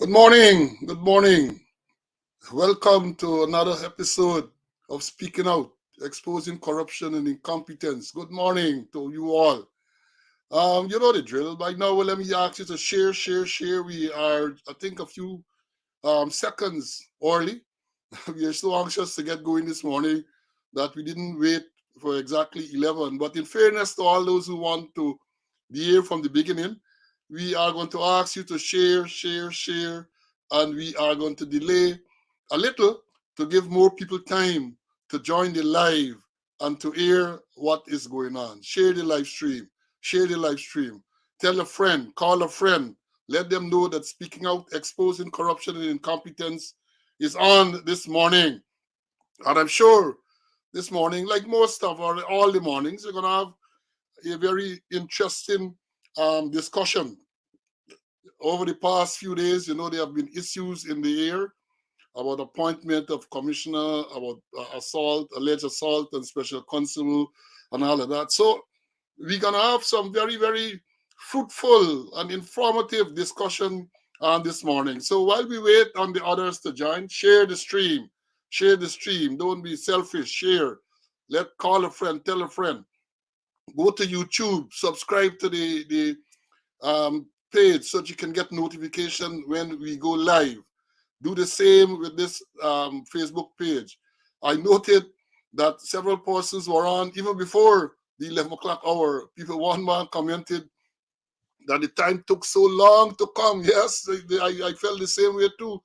Good morning. Good morning. Welcome to another episode of Speaking Out, Exposing Corruption and Incompetence. Good morning to you all. You know the drill. By now, let me ask you to share. We are, I think, a few seconds early. We are so anxious to get going this morning that we didn't wait for exactly 11. But in fairness to all those who want to be here from the beginning, we are going to ask you to share, and we are going to delay a little to give more people time to join the live and to hear what is going on. Share the live stream. Share the live stream. Tell a friend, call a friend. Let them know that Speaking Out, Exposing Corruption and Incompetence is on this morning. And I'm sure this morning, like most of all the mornings, we're going to have a very interesting discussion. Over the past few days, there have been issues in the air about appointment of commissioner, about alleged assault and special constable and all of that. So we're going to have some very, very fruitful and informative discussion on this morning. So while we wait on the others to join, share the stream. Share the stream. Don't be selfish. Share. Call a friend, tell a friend. Go to YouTube, subscribe to the page so that you can get notification when we go live. Do the same with this Facebook page. I noted that several persons were on even before the 11 o'clock hour. One man commented that the time took so long to come. Yes, I felt the same way too,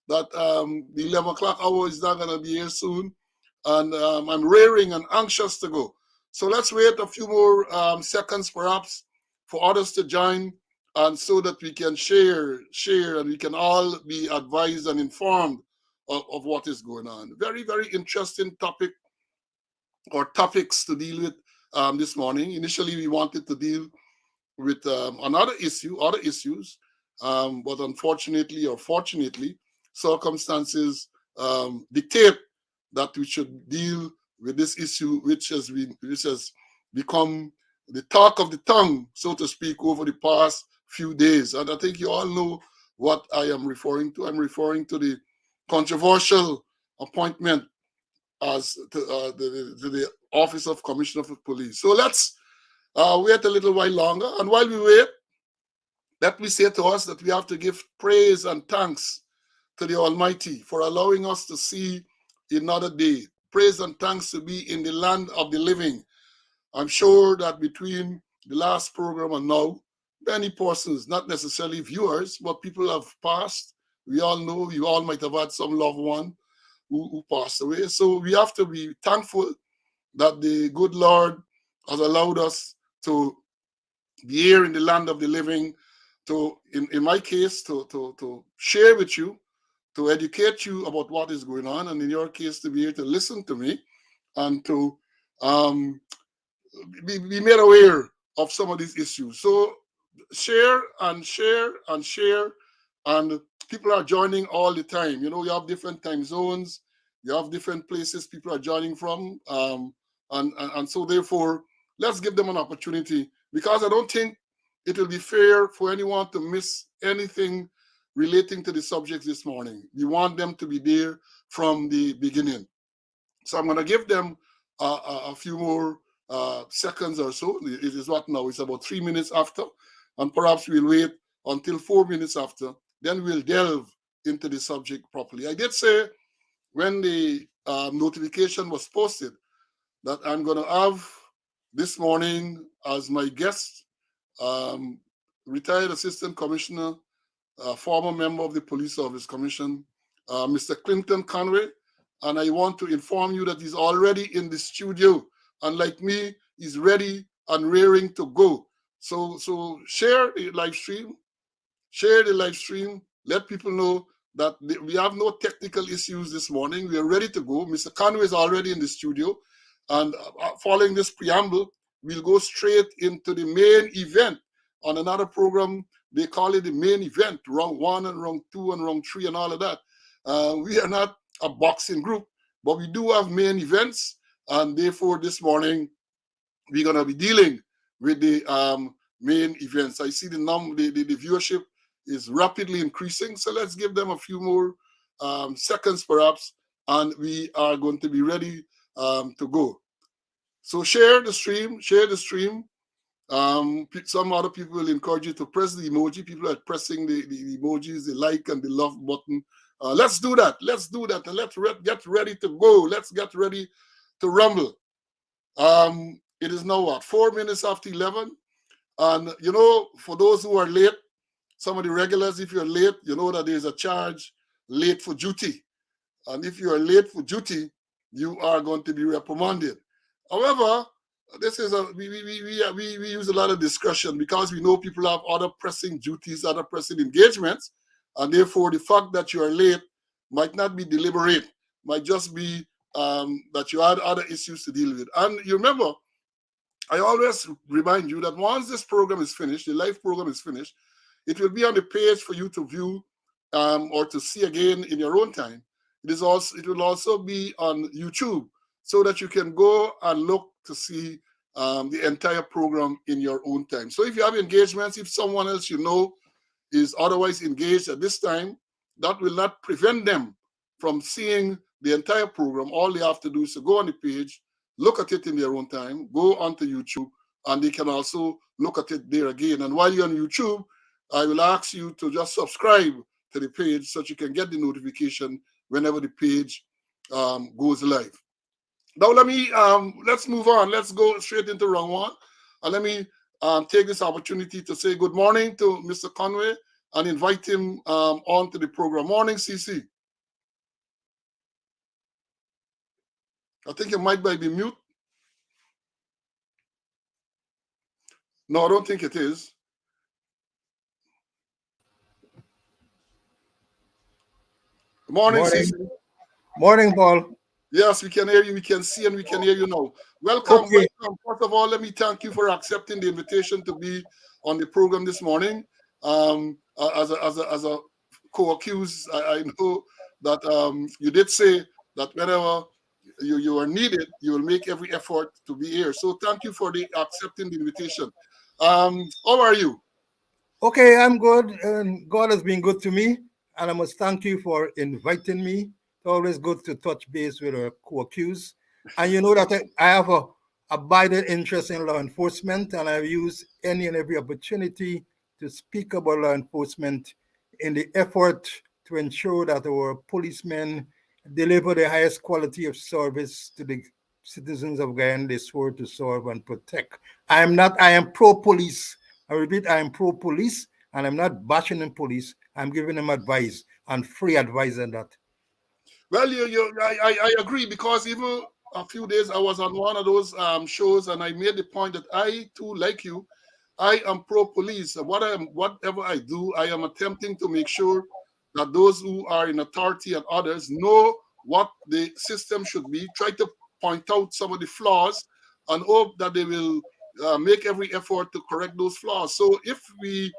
that the 11 o'clock hour is not going to be here soon. And I'm raring and anxious to go. So let's wait a few more seconds perhaps for others to join, and so that we can share, and we can all be advised and informed of what is going on. Very, very interesting topic or topics to deal with this morning. Initially, we wanted to deal with other issues, but unfortunately or fortunately, circumstances dictate that we should deal with this issue, which has become the talk of the tongue, so to speak, over the past few days. And I think you all know what I am referring to. I'm referring to the controversial appointment as to the Office of Commissioner of Police. So let's wait a little while longer. And while we wait, let me say to us that we have to give praise and thanks to the Almighty for allowing us to see another day. Praise and thanks to be in the land of the living. I'm sure that between the last program and now, many persons, not necessarily viewers, but people have passed. We all know, you all might have had some loved one who passed away. So we have to be thankful that the good Lord has allowed us to be here in the land of the living, to, in my case, to share with you, to educate you about what is going on, and in your case, to be here to listen to me and to be made aware of some of these issues. So share, and people are joining all the time. You have different time zones, you have different places people are joining from, and so therefore, let's give them an opportunity, because I don't think it will be fair for anyone to miss anything relating to the subjects this morning. We want them to be there from the beginning. So I'm going to give them a few more seconds or so. It is what now? It's about 3 minutes after, and perhaps we'll wait until 4 minutes after. Then we'll delve into the subject properly. I did say when the notification was posted that I'm going to have this morning as my guest retired Assistant Commissioner, former member of the Police Service Commission, Mr. Clinton Conway. And I want to inform you that he's already in the studio. And like me, he's ready and raring to go. So share the live stream. Share the live stream. Let people know that we have no technical issues this morning. We are ready to go. Mr. Conway is already in the studio. And following this preamble, we'll go straight into the main event. On another program, they call it the main event, round 1 and round 2 and round 3 and all of that. We are not a boxing group, but we do have main events, and therefore this morning we're going to be dealing with the main events. I see the viewership is rapidly increasing. So let's give them a few more seconds perhaps, and we are going to be ready to go. So share the stream, share the stream. Some other people will encourage you to press the emoji. People are pressing the emojis, the like and the love button. Let's do that. Let's do that. And let's get ready to go. Let's get ready to rumble. It is now what, 4 minutes after 11. And, you know, for those who are late, some of the regulars, if you're late, you know that there's a charge late for duty. And if you are late for duty, you are going to be reprimanded. However, this is we use a lot of discretion because we know people have other pressing duties, other pressing engagements, and therefore the fact that you are late might not be deliberate, might just be that you had other issues to deal with. And you remember, I always remind you that once this program is finished, the live program is finished, it will be on the page for you to view or to see again in your own time. It will also be on YouTube so that you can go and look to see the entire program in your own time. So if you have engagements, if someone else you know is otherwise engaged at this time, that will not prevent them from seeing the entire program. All they have to do is to go on the page, look at it in their own time, go onto YouTube, and they can also look at it there again. And while you're on YouTube, I will ask you to just subscribe to the page so that you can get the notification whenever the page goes live. Now let's move on. Let's go straight into round one. And let me take this opportunity to say good morning to Mr. Conway and invite him on to the program. Morning, CC. I think your mic might be mute. No, I don't think it is. Good morning, CC. Morning, Paul. Yes, we can hear you. We can see and we can hear you now. Welcome, Okay. welcome. First of all, let me thank you for accepting the invitation to be on the program this morning. As a co-accused, I know that you did say that whenever you are needed, you will make every effort to be here. So thank you for accepting the invitation. How are you? Okay, I'm good, and God has been good to me, and I must thank you for inviting me. It's always good to touch base with a co-accused. And you know that I have a abiding interest in law enforcement, and I use any and every opportunity to speak about law enforcement in the effort to ensure that our policemen deliver the highest quality of service to the citizens of Guyana they swore to serve and protect. I am pro-police. I repeat, I am pro-police, and I'm not bashing the police. I'm giving them advice and free advice on that. Well, I agree because even a few days I was on one of those shows and I made the point that I too, like you, I am pro-police. Whatever I do, I am attempting to make sure that those who are in authority and others know what the system should be. Try to point out some of the flaws and hope that they will make every effort to correct those flaws. So if we,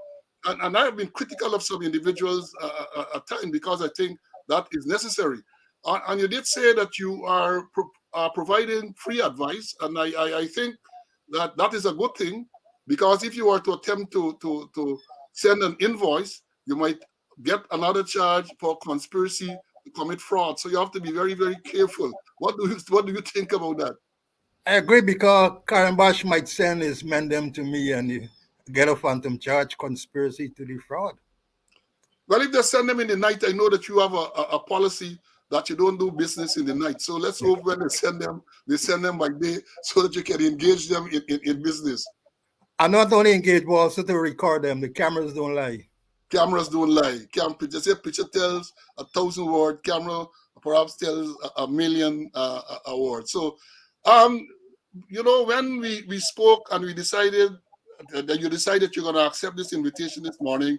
and I have been critical of some individuals at times because I think that is necessary. And you did say that you are providing free advice, and I think that that is a good thing because if you were to attempt to send an invoice, you might get another charge for conspiracy to commit fraud. So you have to be very, very careful. What do you think about that? I agree because Karambash might send his men them to me and get a phantom charge conspiracy to defraud. Well, if they send them in the night, I know that you have a policy that you don't do business in the night. So let's hope when they send them by day so that you can engage them in business. I not only engage, but also to record them. The cameras don't lie. Cameras don't lie. Picture tells 1,000 words. Camera perhaps tells a million words. So, um, when we spoke and we decided that you decided you're going to accept this invitation this morning,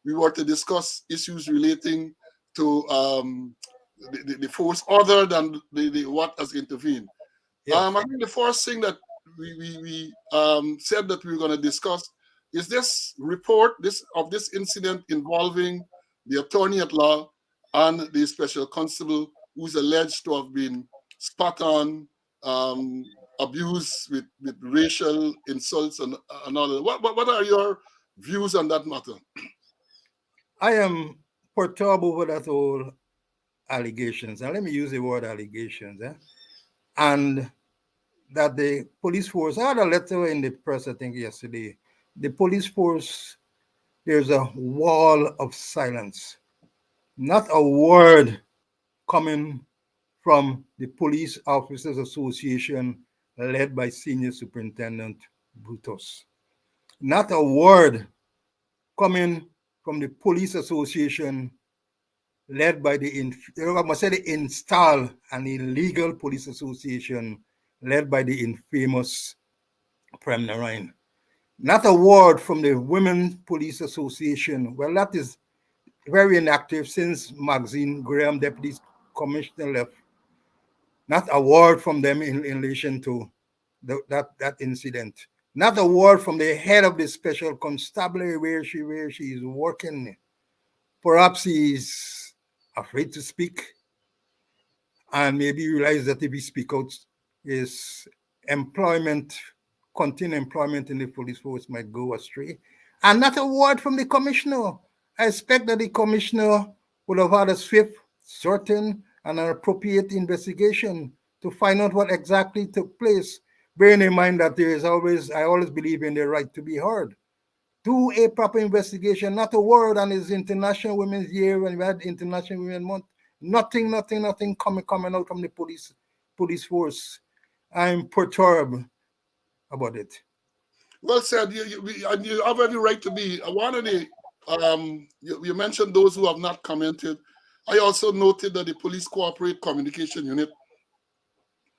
we were to discuss issues relating to the force other than the what has intervened. Yes. I think the first thing that we said that we were going to discuss is this report of this incident involving the attorney at law and the special constable who's alleged to have been spat on, abused with racial insults and all that. What are your views on that matter? I am perturbed over that whole allegations. And let me use the word allegations. And that the police force, I had a letter in the press, I think, yesterday. The police force, there's a wall of silence. Not a word coming from the Police Officers Association led by Senior Superintendent Brutus. Not a word coming from the Police Association led by I must say the install an illegal police association led by the infamous Prem Narayan. Not a word from the Women Police Association. Well, that is very inactive since Maxine Graham, Deputy Commissioner, left. Not a word from them in relation to that incident. Not a word from the head of the special constabulary where she is working. Perhaps he's afraid to speak and maybe realize that if he speak out, his employment, continued employment in the police force might go astray. And not a word from the commissioner. I expect that the commissioner would have had a swift, certain, and an appropriate investigation to find out what exactly took place, bearing in mind that I always believe in the right to be heard. Do a proper investigation, not a word on his International Women's Year when we had International Women's Month. Nothing coming out from the police force. I'm perturbed about it. Well said. And you have every right to be. One of the you mentioned those who have not commented. I also noted that the Police Corporate Communication Unit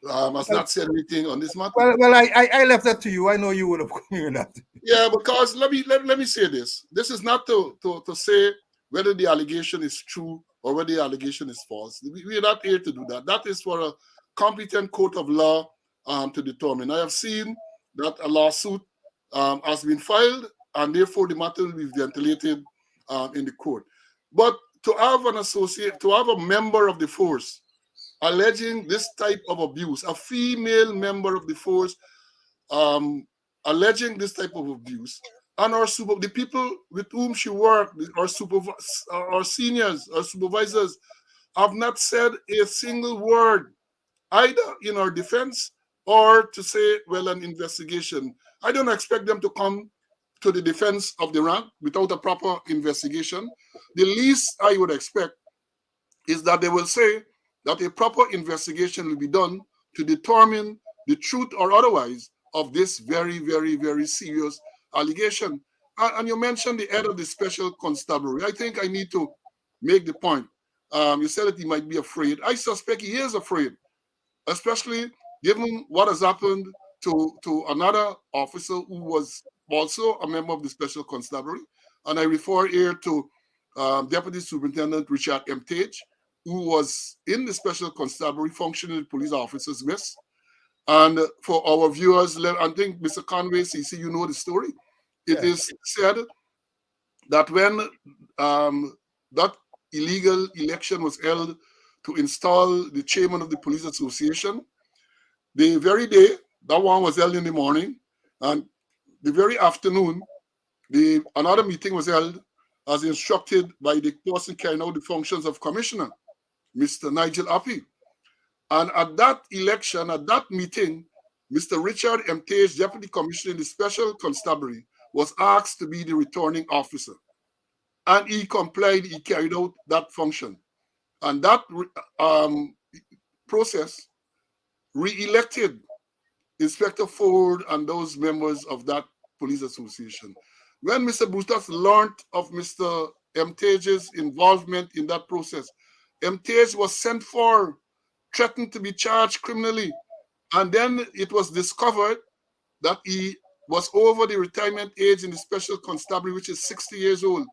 has Well, not said anything on this matter. I left that to you. I know you would have come with that. Yeah, because let me say this. This is not to say whether the allegation is true or whether the allegation is false. We are not here to do that. That is for a competent court of law to determine. I have seen that a lawsuit has been filed, and therefore the matter will be ventilated in the court. But to have to have a member of the force alleging this type of abuse, a female member of the force um, alleging this type of abuse, and the people with whom she worked, our seniors, our supervisors, have not said a single word either in our defense or to say, well, an investigation. I don't expect them to come to the defense of the rank without a proper investigation. The least I would expect is that they will say that a proper investigation will be done to determine the truth or otherwise of this very, very, very serious allegation. And you mentioned the head of the special constabulary. I think I need to make the point. You said that he might be afraid. I suspect he is afraid, especially given what has happened to another officer who was also a member of the special constabulary. And I refer here to Deputy Superintendent Richard Ep13, who was in the special constabulary functioning in police officers' mess. And for our viewers, I think Mr. Conway, CC, you know the story. It Yeah. is said that when that illegal election was held to install the chairman of the police association, the very day, that one was held in the morning, and the very afternoon, another meeting was held as instructed by the person carrying out the functions of commissioner, Mr. Nigel Appy. And at that election, at that meeting, Mr. Richard Ep13, Deputy Commissioner in the Special Constabulary, was asked to be the returning officer. And he complied, he carried out that function. And that process re-elected Inspector Ford and those members of that police association. When Mr. Brutus learned of Mr. Ep13's involvement in that process, Ep13 was sent for, threatened to be charged criminally. And then it was discovered that he was over the retirement age in the special constabulary, which is 60 years old.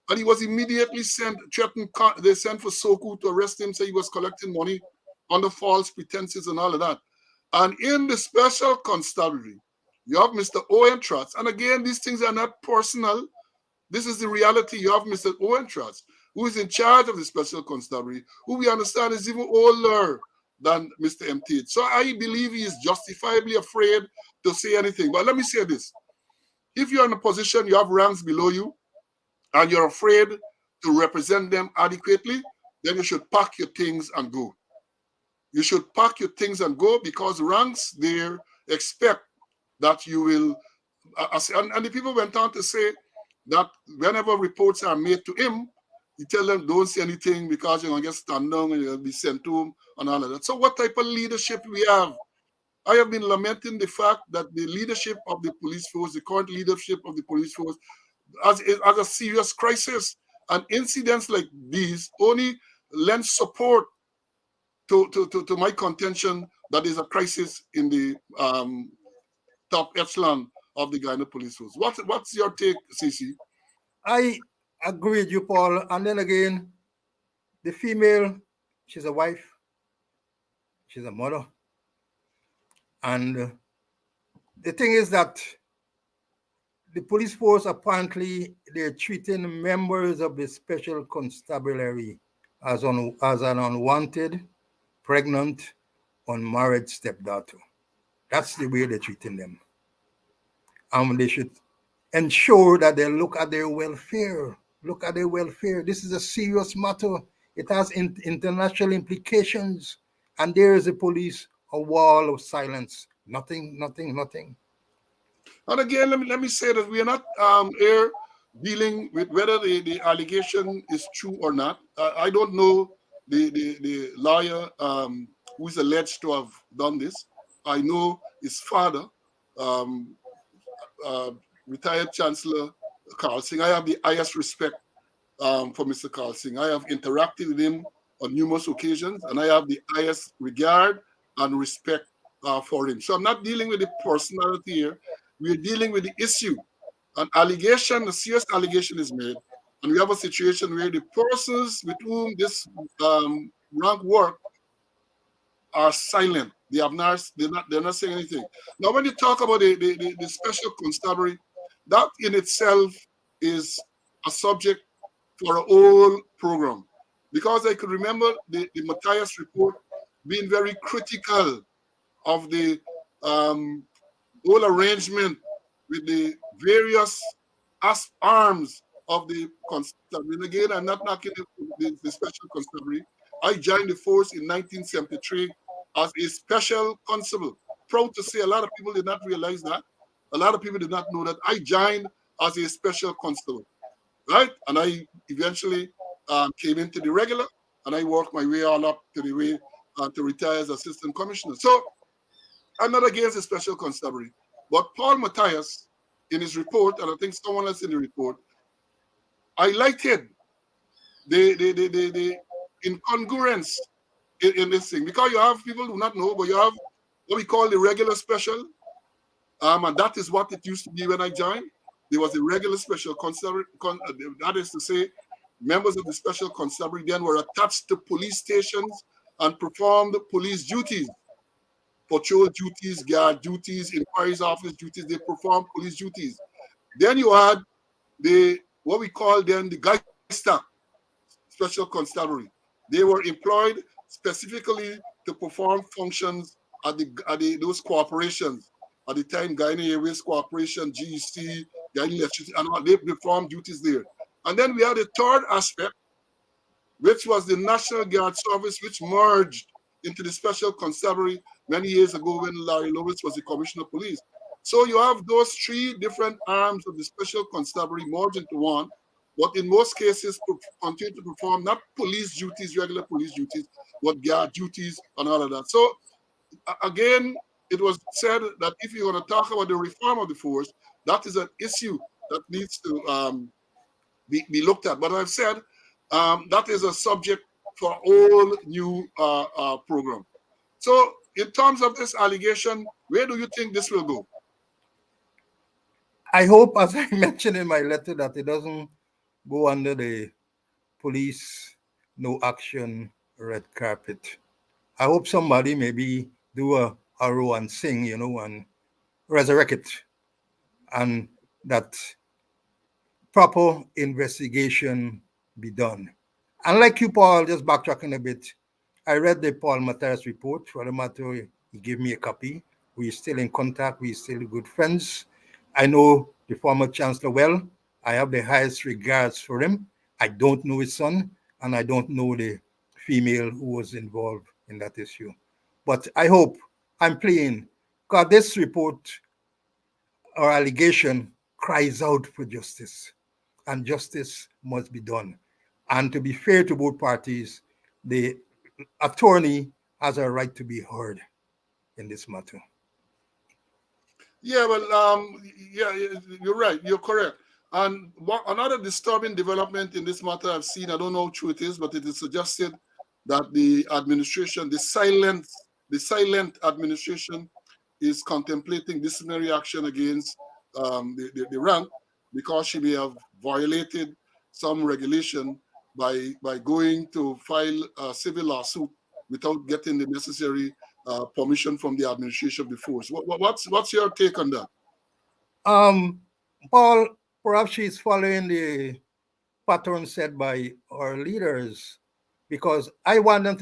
And he was immediately threatened, they sent for Soku to arrest him, say he was collecting money under false pretenses and all of that. And in the special constabulary, you have Mr. Owen Trotz. And again, these things are not personal. This is the reality. You have Mr. Owen Trotz, who is in charge of the special constabulary, who we understand is even older than Mr. Ep13. So I believe he is justifiably afraid to say anything. But let me say this. If you're in a position, you have ranks below you, and you're afraid to represent them adequately, then you should pack your things and go. You should pack your things and go, because ranks there expect that you will. And the people went on to say that whenever reports are made to him, you tell them don't say anything because you're going to get stand down and you'll be sent to him and all of that. So what type of leadership we have? I have been lamenting the fact that the leadership of the police force, the current leadership of the police force, as a serious crisis. And incidents like these only lend support to my contention that is a crisis in the top echelon of the Ghana police force. What's your take, CC? I agree with you, Paul. And then again, the female, she's a wife, she's a mother. And the thing is that the police force, apparently, they're treating members of the special constabulary as an unwanted, pregnant, unmarried stepdaughter. That's the way they're treating them. And they should ensure that they look at their welfare. Look at their welfare. This is a serious matter. It has international implications. And there is the police, a wall of silence. Nothing, nothing, nothing. And again, let me say that we are not here dealing with whether the allegation is true or not. I don't know the lawyer who is alleged to have done this. I know his father, um, uh, retired Chancellor Carl Singh. I have the highest respect for Mr. Carl Singh. I have interacted with him on numerous occasions, and I have the highest regard and respect for him. So I'm not dealing with the personality here. We're dealing with the issue. An allegation, a serious allegation is made, and we have a situation where the persons with whom this rank work are silent. They have not, they're not saying anything. Now, when you talk about the special constabulary, that in itself is a subject for a whole program. Because I could remember the Matthias report being very critical of the whole arrangement with the various arms of the constabulary. And again, I'm not knocking the special constabulary. I joined the force in 1973 as a special constable. Proud to say a lot of people did not realize that. A lot of people did not know that I joined as a special constable, right? And I eventually came into the regular, and I worked my way all up to the way to retire as assistant commissioner. So I'm not against the special constabulary, but Paul Matthias, in his report, and I think someone else in the report, highlighted the incongruence in this thing, because you have people who do not know, but you have what we call the regular special, and that is what it used to be when I joined. There was a regular special constabulary, that is to say, members of the special constabulary then were attached to police stations and performed police duties, patrol duties, guard duties, inquiries office duties. They performed police duties. Then you had what we call then the Geister special constabulary. They were employed specifically to perform functions at those corporations. At the time, Guyana Airways Corporation, GEC, Guyana Electricity, and all, they performed duties there. And then we had a third aspect, which was the National Guard Service, which merged into the Special Constabulary many years ago when Larry Lewis was the Commissioner of Police. So you have those three different arms of the Special Constabulary merged into one, but in most cases continue to perform not police duties, regular police duties, but guard duties and all of that. So again, it was said that if you're going to talk about the reform of the force, that is an issue that needs to be looked at. But I've said that is a subject for all new program. So in terms of this allegation, where do you think this will go? I hope, as I mentioned in my letter, that it doesn't go under the police no action red carpet. I hope somebody maybe do a arrow and sing, and resurrect it, and that proper investigation be done. And like you, Paul, just backtracking a bit, I read the Paul Matthias report. For the matter, he gave me a copy. We're still in contact. We're still good friends. I know the former chancellor well. I have the highest regards for him. I don't know his son, and I don't know the female who was involved in that issue. But I hope I'm playing because this report or allegation cries out for justice, and justice must be done. And to be fair to both parties, the attorney has a right to be heard in this matter. Yeah, well, yeah, you're right. You're correct. And another disturbing development in this matter I've seen, I don't know how true it is, but it is suggested that the administration, the silent administration, is contemplating disciplinary action against the rank because she may have violated some regulation by going to file a civil lawsuit without getting the necessary permission from the administration before. So what's your take on that? Um, Paul, perhaps she's following the pattern set by our leaders because I want them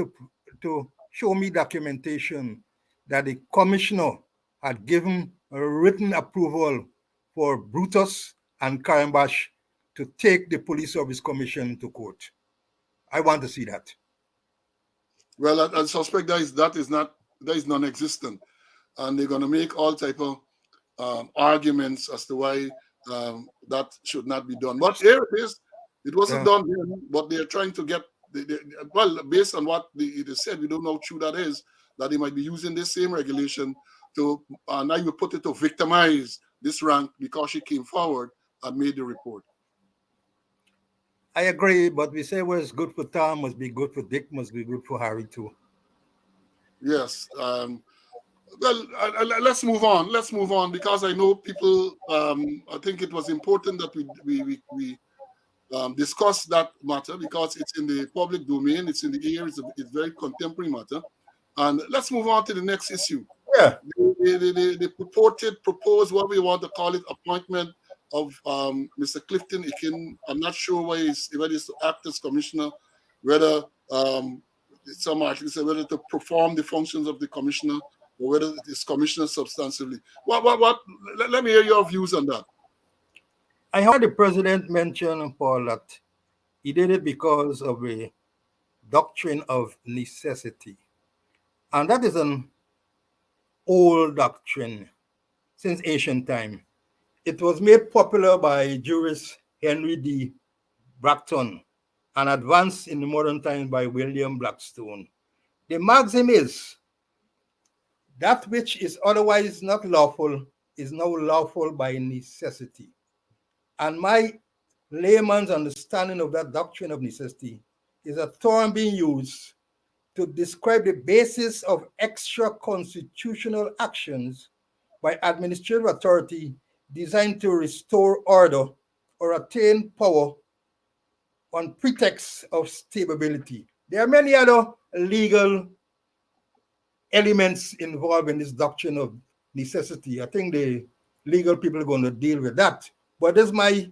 to show me documentation that the commissioner had given a written approval for Brutus and Karambash to take the police service commission to court. I want to see that. Well, I suspect that is non-existent, and they're going to make all type of arguments as to why that should not be done. But here it is. It wasn't Yeah. done then, but they're trying to get, well, based on what it is said, we don't know how true that is, that they might be using this same regulation to, now you put it to victimize this rank because she came forward and made the report. I agree, but we say what's good for Tom must be good for Dick, must be good for Harry too. Yes. Well, let's move on. Let's move on because I know people. I think it was important that we discuss that matter because it's in the public domain. It's in the air. It's very contemporary matter. And let's move on to the next issue. Yeah. The proposed, what we want to call it, appointment of Mr. Clifton Ikin. I'm not sure whether he's to act as commissioner, whether some articles say whether to perform the functions of the commissioner or whether it is commissioner substantively. Let me hear your views on that. I heard the president mention, Paul, that he did it because of a doctrine of necessity. And that is an old doctrine since ancient time. It was made popular by jurist Henry D. Bracton and advanced in the modern times by William Blackstone. The maxim is that which is otherwise not lawful is now lawful by necessity. And my layman's understanding of that doctrine of necessity is a term being used to describe the basis of extra constitutional actions by administrative authority designed to restore order or attain power on pretext of stability. There are many other legal elements involved in this doctrine of necessity. I think the legal people are going to deal with that. But this is my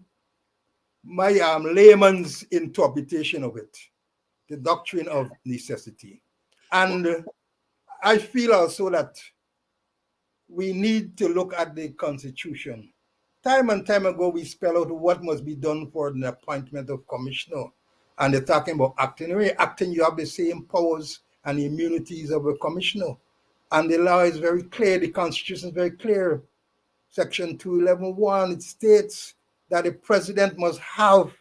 layman's interpretation of it, the doctrine of necessity. And I feel also that we need to look at the Constitution. Time and time ago, we spell out what must be done for the appointment of commissioner. And they're talking about acting. When you're acting, you have the same powers and immunities of a commissioner. And the law is very clear, the Constitution is very clear. Section 211:1, it states that the president must have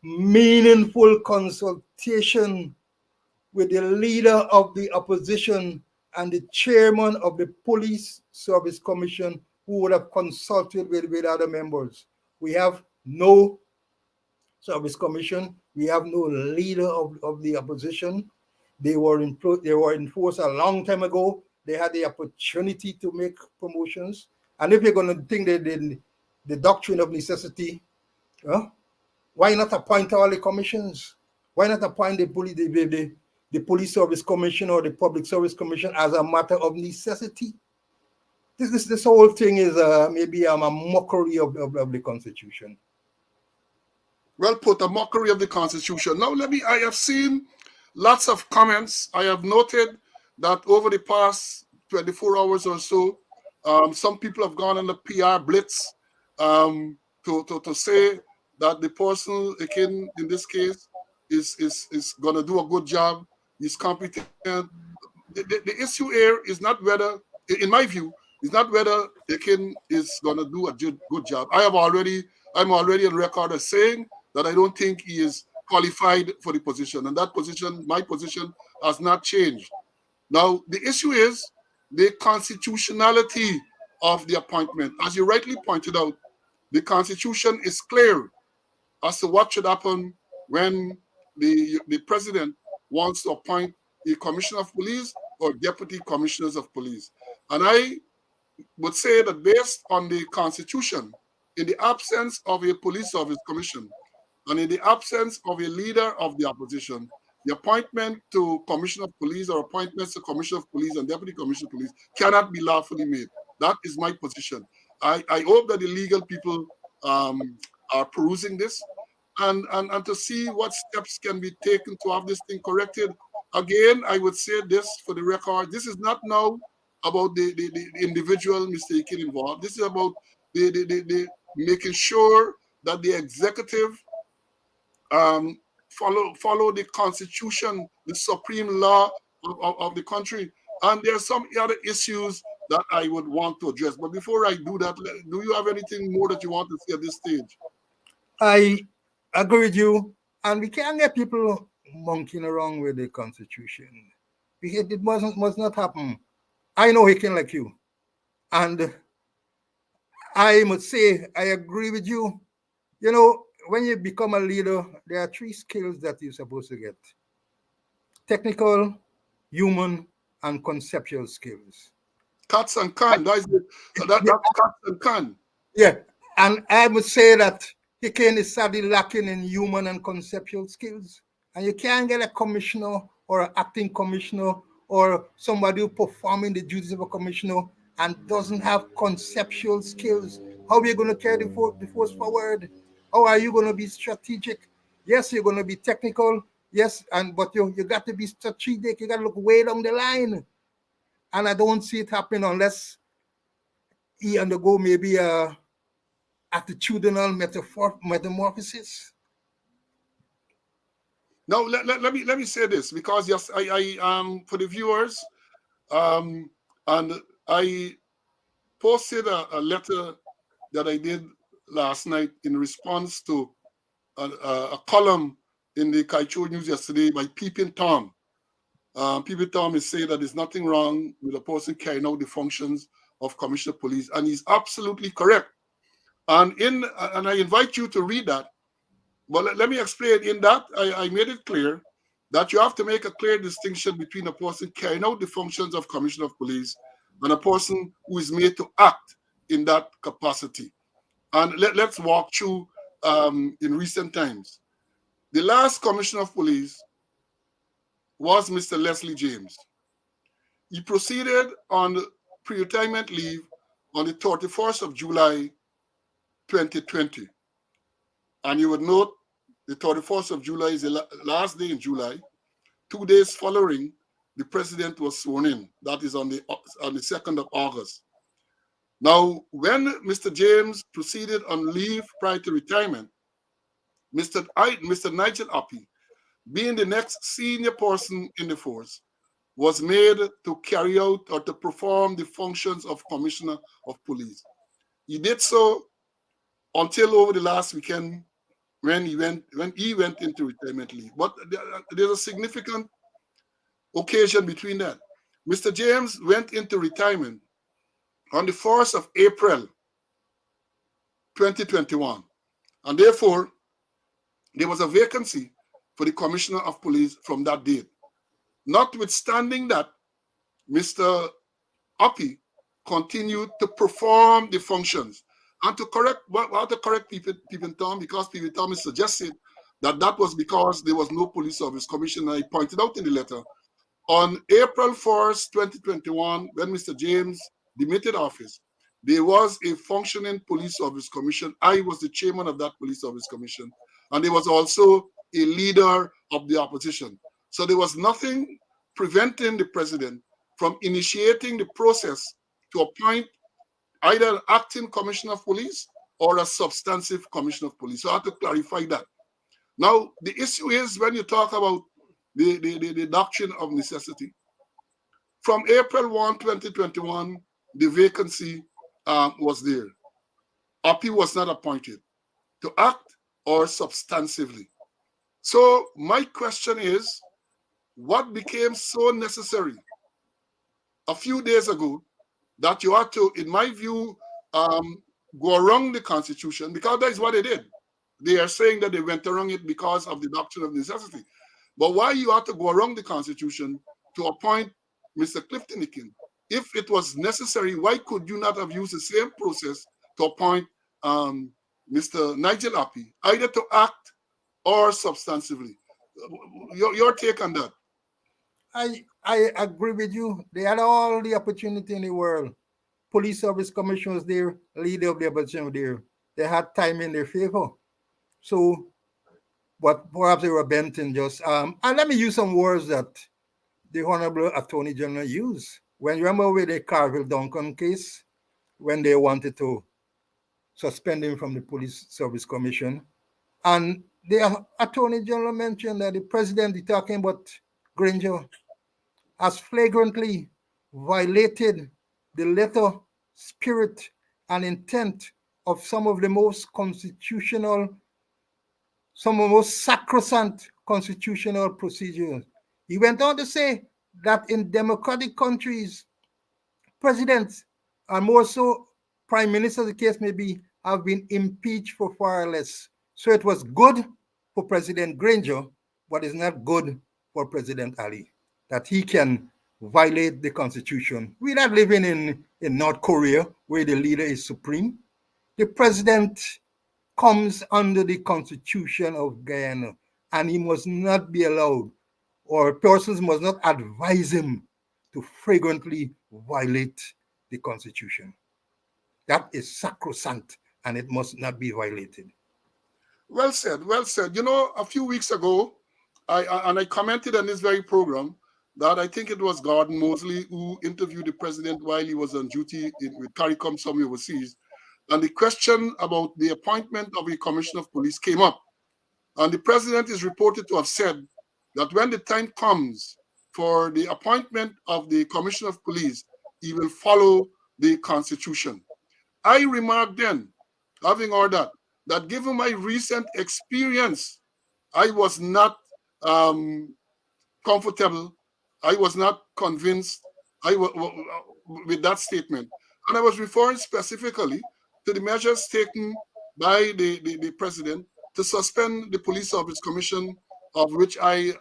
meaningful consultation with the leader of the opposition and the chairman of the Police Service Commission who would have consulted with other members. We have no service commission. We have no leader of the opposition. They were in force a long time ago. They had the opportunity to make promotions. And if you're going to think that the doctrine of necessity, why not appoint all the commissions? Why not appoint the Police Service Commission or the Public Service Commission as a matter of necessity? This whole thing is maybe a mockery of the Constitution. Well put, a mockery of the Constitution. Now, I have seen lots of comments. I have noted that over the past 24 hours or so, some people have gone on the PR blitz to say that the person, again, in this case, is going to do a good job. He's competent. The issue here is not whether, in my view, is not whether Akin is going to do a good job. I'm already on record as saying that I don't think he is qualified for the position, and that position, my position, has not changed. Now, the issue is the constitutionality of the appointment. As you rightly pointed out, the Constitution is clear as to what should happen when the president wants to appoint a commissioner of police or deputy commissioners of police. And I would say that based on the Constitution, in the absence of a police service commission and in the absence of a leader of the opposition, the appointment to commissioner of police or appointments to commissioner of police and deputy commissioner of police cannot be lawfully made. That is my position. I hope that the legal people are perusing this and to see what steps can be taken to have this thing corrected. Again, I would say this for the record, this is not now about the individual mistaken involved. This is about the making sure that the executive follow the constitution, the supreme law of the country. And there are some other issues that I would want to address. But before I do that, do you have anything more that you want to say at this stage? I agree with you, and we can't get people monkeying around with the Constitution. It must not happen. I know he can like you, and I must say I agree with you. You know, when you become a leader, there are 3 skills that you're supposed to get: technical, human, and conceptual skills. Cats and can. That's cats and can. Yeah, and I would say that he is sadly lacking in human and conceptual skills. And you can't get a commissioner or an acting commissioner or somebody who performing the duties of a commissioner and doesn't have conceptual skills. How are you going to carry the force forward? How are you going to be strategic? Yes, you're going to be technical. Yes, but you got to be strategic. You got to look way down the line. And I don't see it happening unless he undergo maybe a attitudinal metamorphosis. Now let me say this, because yes, I for the viewers, and I posted a letter that I did last night in response to a column in the Kaicho News yesterday by Peeping Tom. Peeping Tom is saying that there's nothing wrong with a person carrying out the functions of Commissioner of Police, and he's absolutely correct. And I invite you to read that. But let me explain. In that, I made it clear that you have to make a clear distinction between a person carrying out the functions of Commissioner of Police and a person who is made to act in that capacity. And let's walk through in recent times. The last Commissioner of Police was Mr. Leslie James. He proceeded on pre-retirement leave on the 31st of July, 2020. And you would note the 31st of July is the last day in July. 2 days following, the president was sworn in. That is on the 2nd of August. Now, when Mr. James proceeded on leave prior to retirement, Mr. Nigel Appy, being the next senior person in the force, was made to carry out or to perform the functions of Commissioner of Police. He did so until over the last weekend when he went into retirement leave. But there's a significant occasion between that. Mr. James went into retirement on the 1st of April, 2021. And therefore, there was a vacancy for the Commissioner of Police from that date. Notwithstanding that, Mr. Appy continued to perform the functions. And to correct Peeping Tom, because Peeping Tom is suggested that was because there was no police service commission. I pointed out in the letter, on April 1st, 2021, when Mr. James demitted office, there was a functioning police service commission. I was the chairman of that police service commission. And there was also a leader of the opposition. So there was nothing preventing the president from initiating the process to appoint either an acting commissioner of police or a substantive commissioner of police. So I have to clarify that. Now, the issue is when you talk about the doctrine of necessity, from April 1, 2021, the vacancy was there. Appy was not appointed to act or substantively. So my question is, what became so necessary a few days ago that you had to, in my view, go around the Constitution, because that is what they did. They are saying that they went around it because of the doctrine of necessity. But why you had to go around the Constitution to appoint Mr. Clifton Ikin? If it was necessary, why could you not have used the same process to appoint Mr. Nigel Appy, either to act or substantively? Your take on that? I agree with you. They had all the opportunity in the world. Police service commission was there, leader of the opposition was there. They had time in their favor. So, but perhaps they were bent in just and let me use some words that the Honorable Attorney General used. When you remember with the Carville Duncan case, when they wanted to suspend him from the Police Service Commission, and the Attorney General mentioned that the president is talking about Granger has flagrantly violated the letter, spirit, and intent of some of the most constitutional, some of the most sacrosanct constitutional procedures. He went on to say that in democratic countries, presidents, and more so prime ministers, the case may be, have been impeached for far less. So it was good for President Granger, but it's not good for President Ali, that he can violate the constitution. We're not living in North Korea where the leader is supreme. The president comes under the constitution of Guyana, and he must not be allowed, or persons must not advise him to flagrantly violate the constitution. That is sacrosanct, and it must not be violated. Well said, well said. You know, a few weeks ago, I commented on this very program that I think it was Gordon Mosley who interviewed the president while he was on duty with CARICOM somewhere overseas. And the question about the appointment of a commissioner of police came up. And the president is reported to have said that when the time comes for the appointment of the commissioner of police, he will follow the constitution. I remarked then, having heard that given my recent experience, I was not comfortable. I was not convinced with that statement. And I was referring specifically to the measures taken by the president to suspend the Police Service Commission, of which I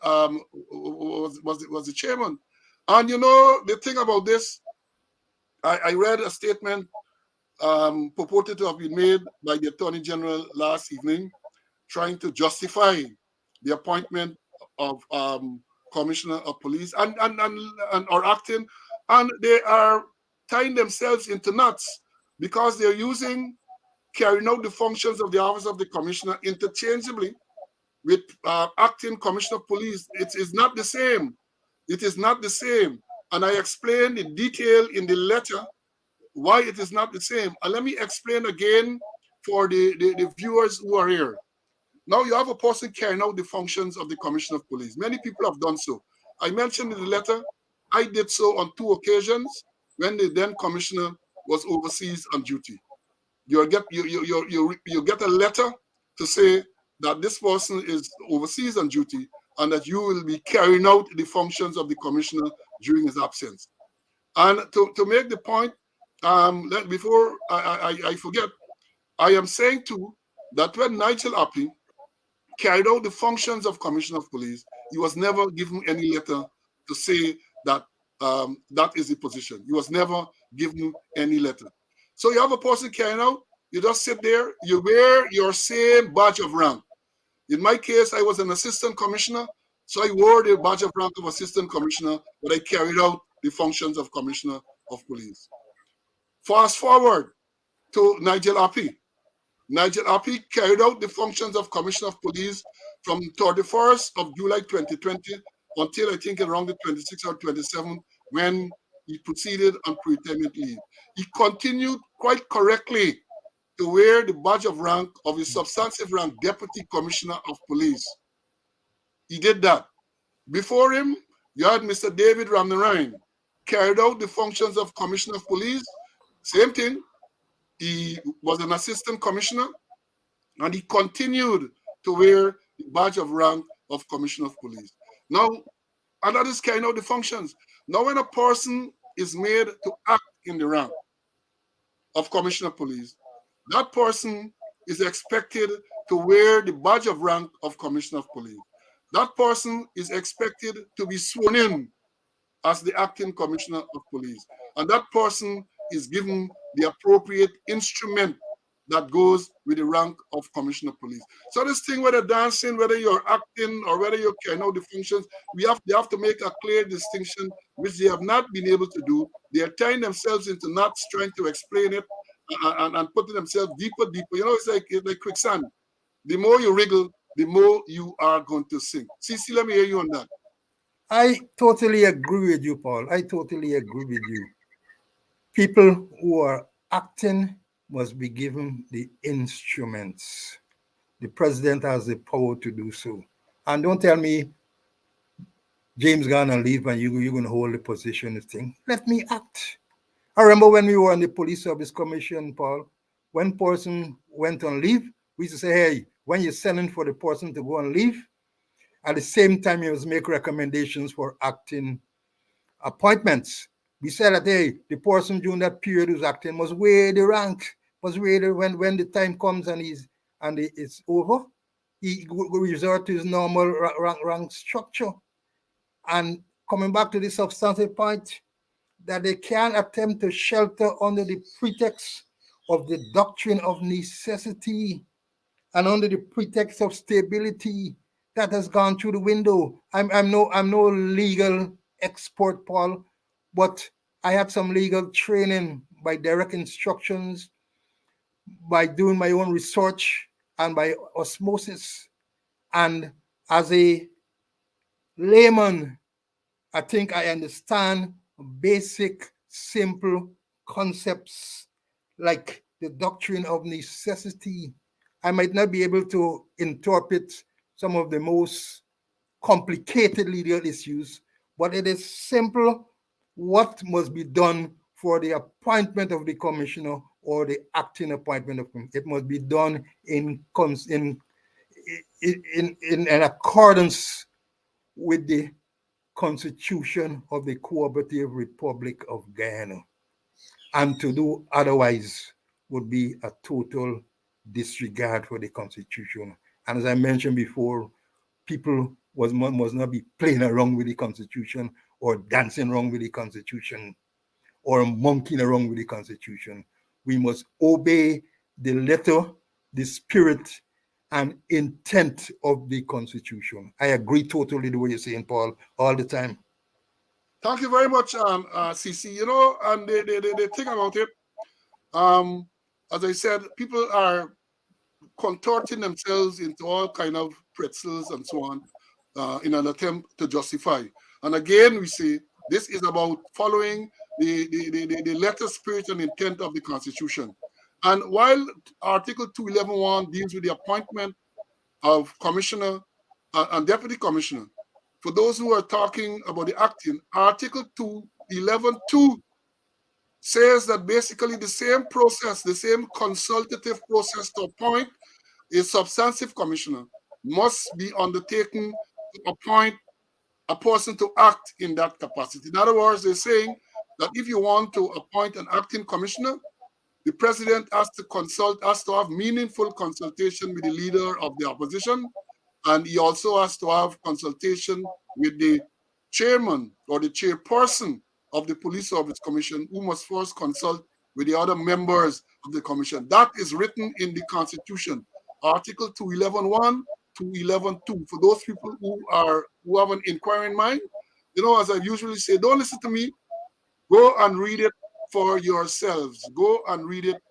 was the chairman. And you know, the thing about this, I read a statement purported to have been made by the Attorney General last evening, trying to justify the appointment of Commissioner of Police and or acting, and they are tying themselves into knots because they're carrying out the functions of the office of the commissioner interchangeably with acting commissioner of police. It is not the same. It is not the same. And I explained in detail in the letter why it is not the same. And let me explain again for the viewers who are here. Now you have a person carrying out the functions of the commissioner of police. Many people have done so. I mentioned in the letter, I did so on 2 occasions when the then commissioner was overseas on duty. You get a letter to say that this person is overseas on duty and that you will be carrying out the functions of the commissioner during his absence. And to make the point, before I forget, I am saying too that when Nigel Appy carried out the functions of Commissioner of Police, he was never given any letter to say that that is the position. He was never given any letter. So you have a person carrying out, you just sit there, you wear your same badge of rank. In my case, I was an assistant commissioner, so I wore the badge of rank of assistant commissioner, but I carried out the functions of commissioner of police. Fast forward to Nigel Appy. Nigel Appy carried out the functions of commissioner of police from 31st of July 2020 until I think around the 26th or 27th when he proceeded on pre-retirement leave. He continued quite correctly to wear the badge of rank of a substantive rank Deputy Commissioner of Police. He did that. Before him, you had Mr. David Ramnarine, carried out the functions of Commissioner of Police. Same thing. He was an assistant commissioner, and he continued to wear the badge of rank of Commissioner of Police. Now, and that is carrying out the functions. Now, when a person is made to act in the rank of Commissioner of Police, that person is expected to wear the badge of rank of Commissioner of Police. That person is expected to be sworn in as the acting Commissioner of Police. And that person is given the appropriate instrument that goes with the rank of Commissioner of Police. So this thing, whether dancing, whether you're acting, or whether you carry out the functions, they have to make a clear distinction, which they have not been able to do. They are tying themselves into knots, trying to explain it, and putting themselves deeper. You know, it's like quicksand. The more you wriggle, the more you are going to sink. Cece, let me hear you on that. I totally agree with you, Paul. I totally agree with you. People who are acting must be given the instruments. The president has the power to do so. And don't tell me James gonna leave and you're going to hold the position of thing. Let me act. I remember when we were on the Police Service Commission, Paul, when person went on leave, we used to say, hey, when you're sending for the person to go on leave, at the same time, you must make recommendations for acting appointments. We said that, hey, the person during that period who's acting must wear the rank, must wear the, when the time comes and it's over, he will resort to his normal rank structure. And coming back to the substantive point, that they can attempt to shelter under the pretext of the doctrine of necessity and under the pretext of stability, that has gone through the window. I'm no legal expert, Paul, but I had some legal training by direct instructions, by doing my own research, and by osmosis. And as a layman, I think I understand basic, simple concepts like the doctrine of necessity. I might not be able to interpret some of the most complicated legal issues, but it is simple what must be done for the appointment of the commissioner or the acting appointment of him. It must be done in accordance with the Constitution of the Cooperative Republic of Guyana. And to do otherwise would be a total disregard for the Constitution. And as I mentioned before, people must not be playing around with the Constitution or dancing around with the Constitution or monkeying around with the Constitution. We must obey the letter, the spirit, and intent of the Constitution. I agree totally the way you're saying, Paul, all the time. Thank you very much, CC. You know, and the thing about it, as I said, people are contorting themselves into all kind of pretzels and so on in an attempt to justify. And again, we say this is about following the letter, spirit, and intent of the Constitution. And while Article 211.1 deals with the appointment of commissioner and deputy commissioner, for those who are talking about the acting, Article 211.2 says that basically the same process, the same consultative process to appoint a substantive commissioner must be undertaken to appoint a person to act in that capacity. In other words, they're saying that if you want to appoint an acting commissioner, the president has to have meaningful consultation with the leader of the opposition, and he also has to have consultation with the chairman or the chairperson of the Police Service Commission, who must first consult with the other members of the commission. That is written in the Constitution, Article 211.1, 211.2. For those people who have an inquiring mind, you know, as I usually say, don't listen to me. Go and read it for yourselves. Go and read it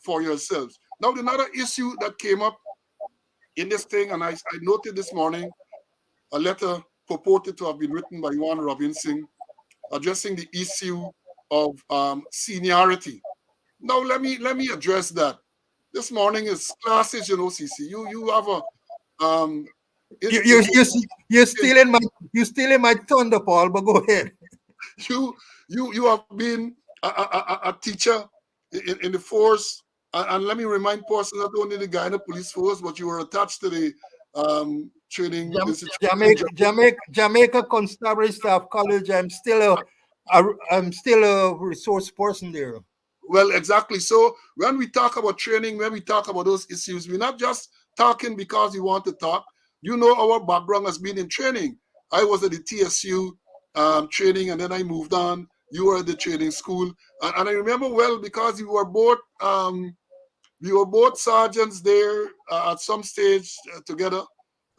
for yourselves. Now, another issue that came up in this thing, and I noted this morning, a letter purported to have been written by Juan Robinson addressing the issue of seniority. Now, let me address that. This morning is classes, CC. You have a um You it, you it, you you're stealing my thunder, Paul. But go ahead. you have been a teacher in the force, and let me remind persons not only the guy in the police force, but you were attached to the training institution. Jamaica Constabulary Staff College. I'm still a resource person there. Well, exactly. So when we talk about training, when we talk about those issues, we're not just talking because we want to talk. Our background has been in training. I was at the TSU training, and then I moved on. You were at the training school, and I remember well because we were both sergeants there at some stage together,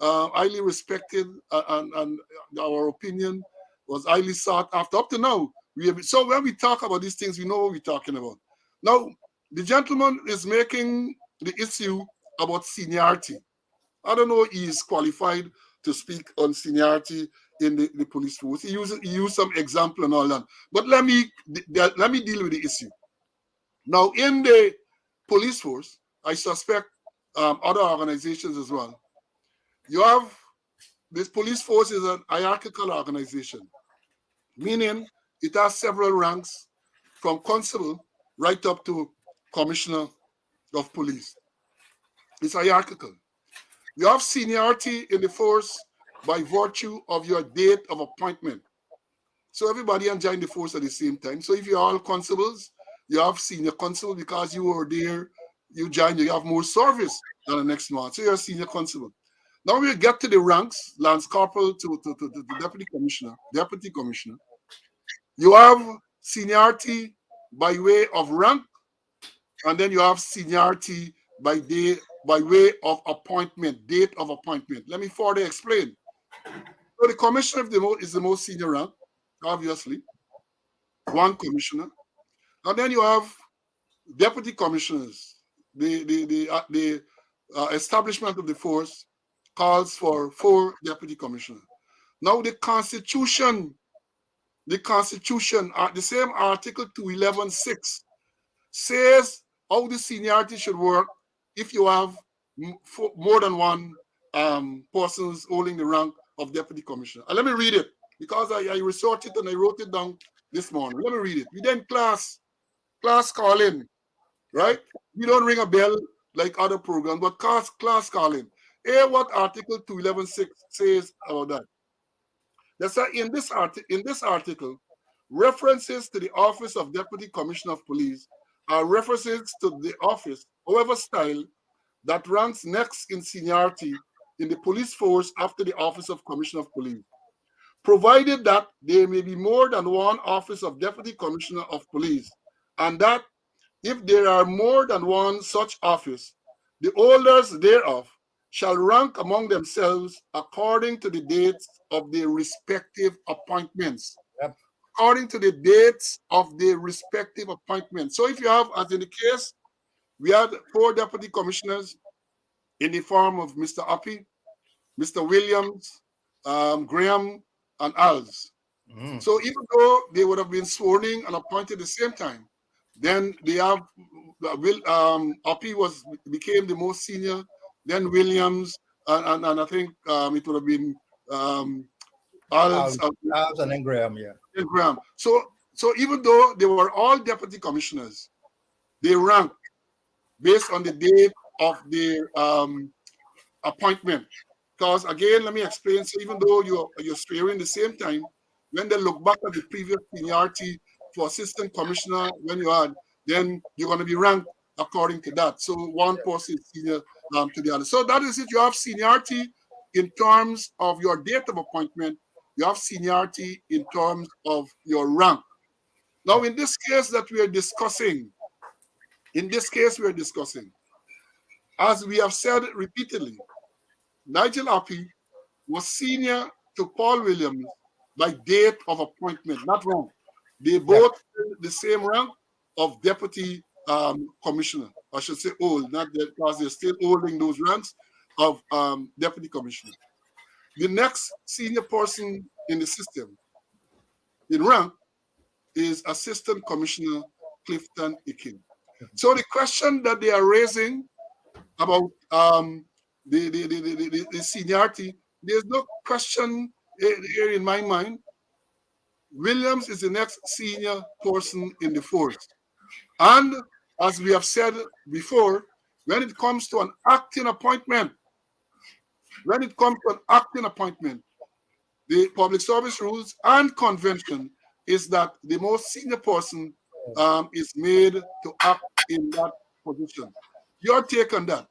highly respected, and our opinion was highly sought after. Up to now, so when we talk about these things, we know what we're talking about. Now, the gentleman is making the issue about seniority. I don't know he is qualified to speak on seniority in the police force. He used some example and all that. But let me deal with the issue. Now, in the police force, I suspect other organizations as well. You have this police force is an hierarchical organization, meaning it has several ranks from constable right up to commissioner of police. It's hierarchical. You have seniority in the force by virtue of your date of appointment. So everybody can join the force at the same time. So if you're all constables, you have senior constable because you were there, you joined, you have more service than the next month. So you're a senior constable. Now we get to the ranks, Lance Corporal to deputy commissioner. You have seniority by way of rank, and then you have seniority by way of appointment, date of appointment. Let me further explain. So the commissioner is the most senior rank, obviously, one commissioner, and then you have deputy commissioners. The establishment of the force calls for 4 deputy commissioners. Now the constitution, the same article 211(6) says how the seniority should work if you have more than one persons holding the rank of deputy commissioner. And let me read it because I researched it and I wrote it down this morning. Let me read it. We then class call in, right? We don't ring a bell like other programs, but class call in. Hear what Article 211(6) says about that. That's why in this article, references to the office of Deputy Commissioner of Police are references to the office, however style, that ranks next in seniority in the police force after the office of Commissioner of Police, provided that there may be more than one office of Deputy Commissioner of Police, and that if there are more than one such office, the holders thereof shall rank among themselves according to the dates of their respective appointments. Yep. According to the dates of their respective appointments. So if you have, as in the case, we had 4 deputy commissioners in the form of Mr. Uppy, Mr. Williams, Graham, and Als. So even though they would have been sworn in and appointed at the same time, then they have Uppy became the most senior, then Williams, and I think it would have been Als And then Graham, yeah. and Graham. So even though they were all deputy commissioners, they ranked based on the date of their appointment. Because again, let me explain. So even though you're swearing the same time, when they look back at the previous seniority for assistant commissioner when you had, then you're going to be ranked according to that. So one person is senior to the other. So that is it. You have seniority in terms of your date of appointment. You have seniority in terms of your rank. Now, in this case that we are discussing, as we have said repeatedly, Nigel Appy was senior to Paul Williams by date of appointment. Not wrong. They both the same rank of deputy commissioner. I should say old, not that because they're still holding those ranks of deputy commissioner. The next senior person in the system in rank is Assistant Commissioner Clifton Ikin. So the question that they are raising about the seniority, there's no question here in my mind. Williams is the next senior person in the force. And as we have said before, when it comes to an acting appointment, the public service rules and convention is that the most senior person is made to act in that position. Your take on that?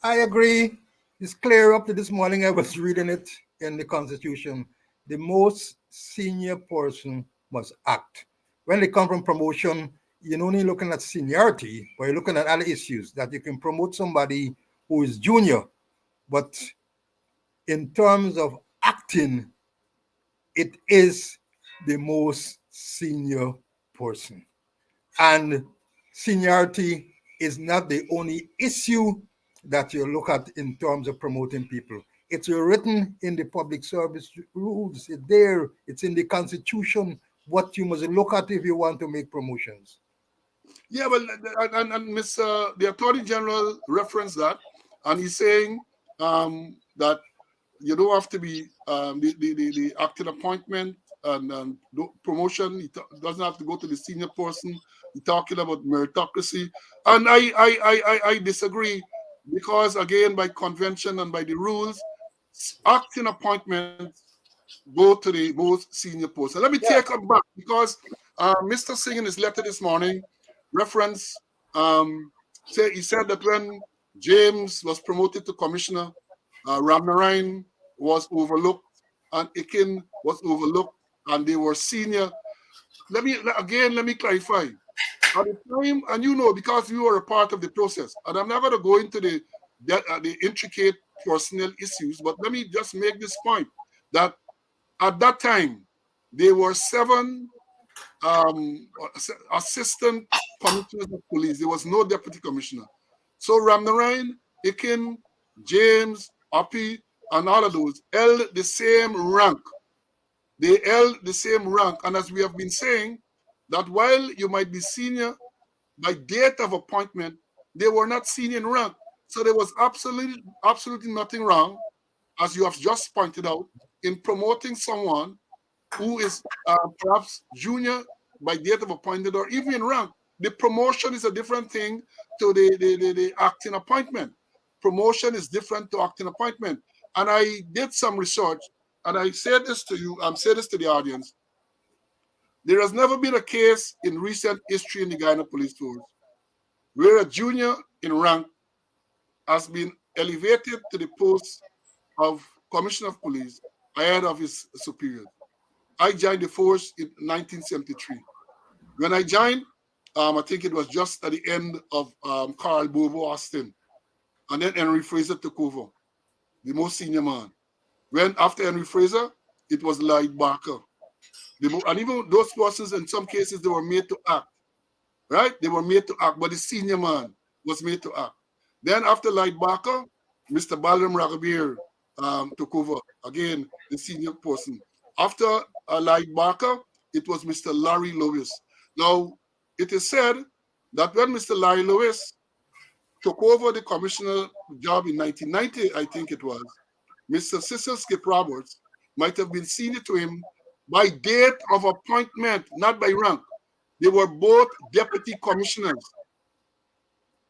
I agree. It's clear up to this morning. I was reading it in the Constitution. The most senior person must act. When they come from promotion, you're not only looking at seniority, but you're looking at other issues that you can promote somebody who is junior. But in terms of acting, it is the most senior person. And seniority is not the only issue that you look at in terms of promoting people. It's written in the public service rules. It's there. It's in the Constitution. What you must look at if you want to make promotions. Yeah, well, and Mr. The Attorney General referenced that, and he's saying that you don't have to be the acting appointment and promotion. Doesn't have to go to the senior person. He's talking about meritocracy, and I disagree because again, by convention and by the rules, acting appointments go to the most senior post. And let me take up back because Mr. Singh in his letter this morning reference he said that when James was promoted to commissioner, Ramnarain was overlooked and Ikin was overlooked and they were senior. Let me clarify. At the time, and you know, because you were a part of the process, and I'm not going to go into the intricate personnel issues, but let me just make this point that at that time, there were 7 assistant commissioners of police. There was no deputy commissioner. So Ramnarain, Ikin, James, Api, and all of those held the same rank. They held the same rank. And as we have been saying, that while you might be senior by date of appointment, they were not senior in rank. So there was absolutely nothing wrong, as you have just pointed out, in promoting someone who is perhaps junior by date of appointment or even in rank. The promotion is a different thing to the acting appointment. Promotion is different to acting appointment. And I did some research, and I said this to you, I'm saying this to the audience. There has never been a case in recent history in the Guyana Police Force where a junior in rank has been elevated to the post of Commissioner of Police ahead of his superiors. I joined the force in 1973. When I joined, I think it was just at the end of Carl Bobo Austin. And then Henry Fraser took over, the most senior man. When after Henry Fraser, it was Lloyd Barker. And even those persons, in some cases, they were made to act, right? They were made to act, but the senior man was made to act. Then after Lloyd Barker, Mr. Balaram Raghavir took over, again, the senior person. After Lloyd Barker, it was Mr. Larry Lewis. Now, it is said that when Mr. Larry Lewis took over the commissioner job in 1990, I think it was, Mr. Cecil Skip Roberts might have been senior to him by date of appointment, not by rank. They were both deputy commissioners.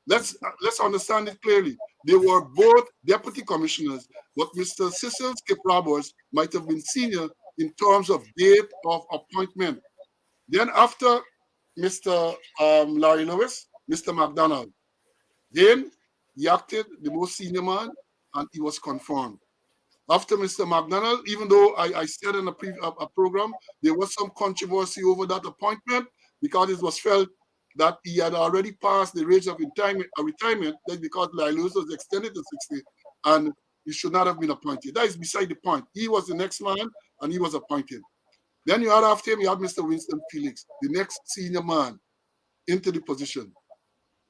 Let's understand it clearly. They were both deputy commissioners, but Mr. Cecil Skip Roberts might have been senior in terms of date of appointment. Then after Mr. Larry Lewis, Mr. McDonald. Then he acted the most senior man and he was confirmed. After Mr. McDonald, even though I said in a program, there was some controversy over that appointment because it was felt that he had already passed the age of retirement, that because Larry Lewis was extended to 60 and he should not have been appointed. That is beside the point. He was the next man and he was appointed. Then you had after him, you had Mr. Winston Felix, the next senior man into the position.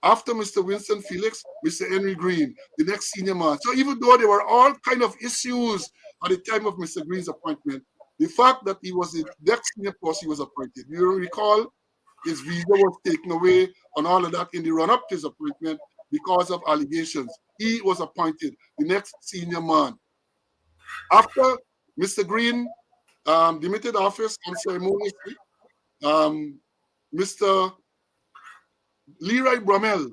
After Mr. Winston Felix, Mr. Henry Green, the next senior man. So even though there were all kind of issues at the time of Mr. Green's appointment, the fact that he was the next senior person he was appointed. You recall His visa was taken away and all of that in the run-up to his appointment because of allegations. He was appointed the next senior man. After Mr. Green demitted office unceremoniously, Mr. Leroy Bromell,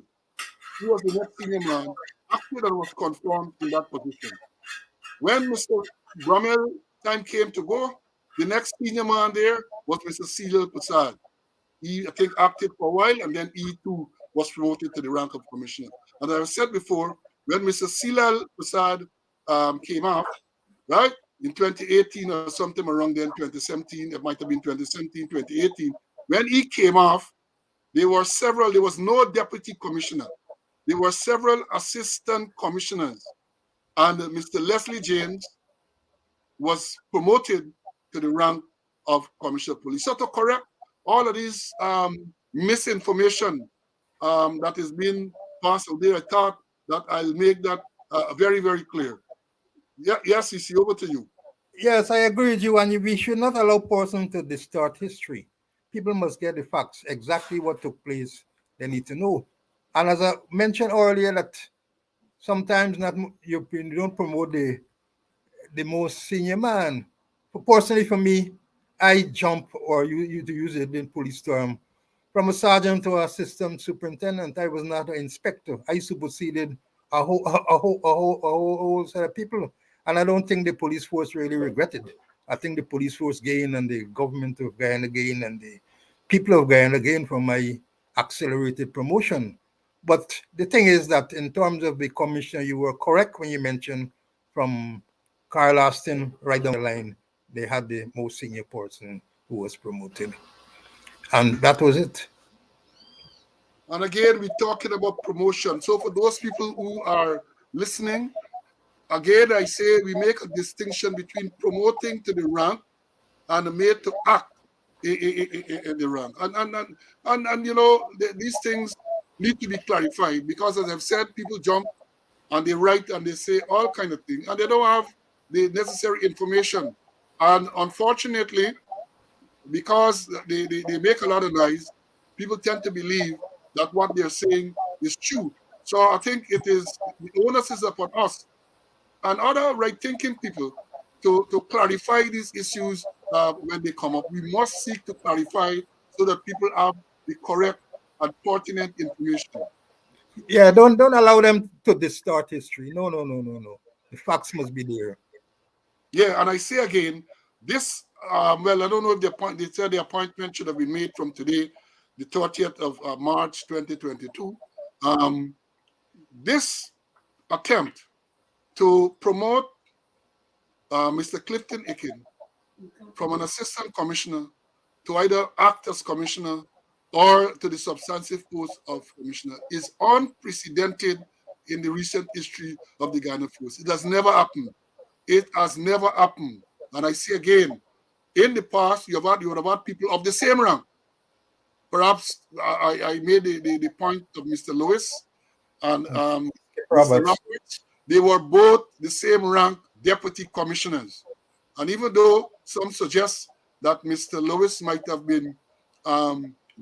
who was the next senior man, acted and was confirmed in that position. When Mr. Bromell time came to go, the next senior man there was Mr. Cecil Prasad. He, I think, acted for a while, and then he too was promoted to the rank of commissioner. And as I said before, when Mr. Cecil Prasad came off, right, in 2018 or something around then, 2017, it might have been 2017, 2018, when he came off, there was no deputy commissioner. There were several assistant commissioners, and Mr. Leslie James was promoted to the rank of commissioner of police. So to correct all of these misinformation that is being passed out there, I thought that I'll make that very, very clear. Yeah, yes, CC, over to you. Yes, I agree with you, and we should not allow persons to distort history. People must get the facts, exactly what took place. They need to know. And as I mentioned earlier, that sometimes not you don't promote the most senior man. Personally, for me, I jump, or you to use it in police term, from a sergeant to assistant superintendent. I was not an inspector. I superseded a whole set of people, and I don't think the police force really regretted. I think the police force gained, and the government of Guyana gained, and the people of Guyana gained from my accelerated promotion. But the thing is that in terms of the commissioner, you were correct when you mentioned from Carl Austin right down the line, they had the most senior person who was promoted. And that was it. And again, we're talking about promotion. So for those people who are listening, again, I say we make a distinction between promoting to the rank and made to act in the rank. And you know, these things need to be clarified because, as I've said, people jump and they write and they say all kind of things, and they don't have the necessary information. And unfortunately, because they make a lot of noise, people tend to believe that what they're saying is true. So I think it is the onus is upon us and other right-thinking people to clarify these issues when they come up. We must seek to clarify so that people have the correct and pertinent information. Yeah, don't allow them to distort history. No, no, no, no, no. The facts must be there. Yeah, and I say again, this well, I don't know if they said the appointment should have been made from today, the 30th of March 2022. Um, this attempt to promote Mr. Clifton Ikin from an assistant commissioner to either act as commissioner or to the substantive post of commissioner is unprecedented in the recent history of the Ghana Force. It has never happened. It has never happened. And I say again, in the past, you would have had people of the same rank. Perhaps I made the point of Mr. Lewis and Mr. Roberts. Roberts. They were both the same rank deputy commissioners. And even though some suggest that Mr. Lewis might have been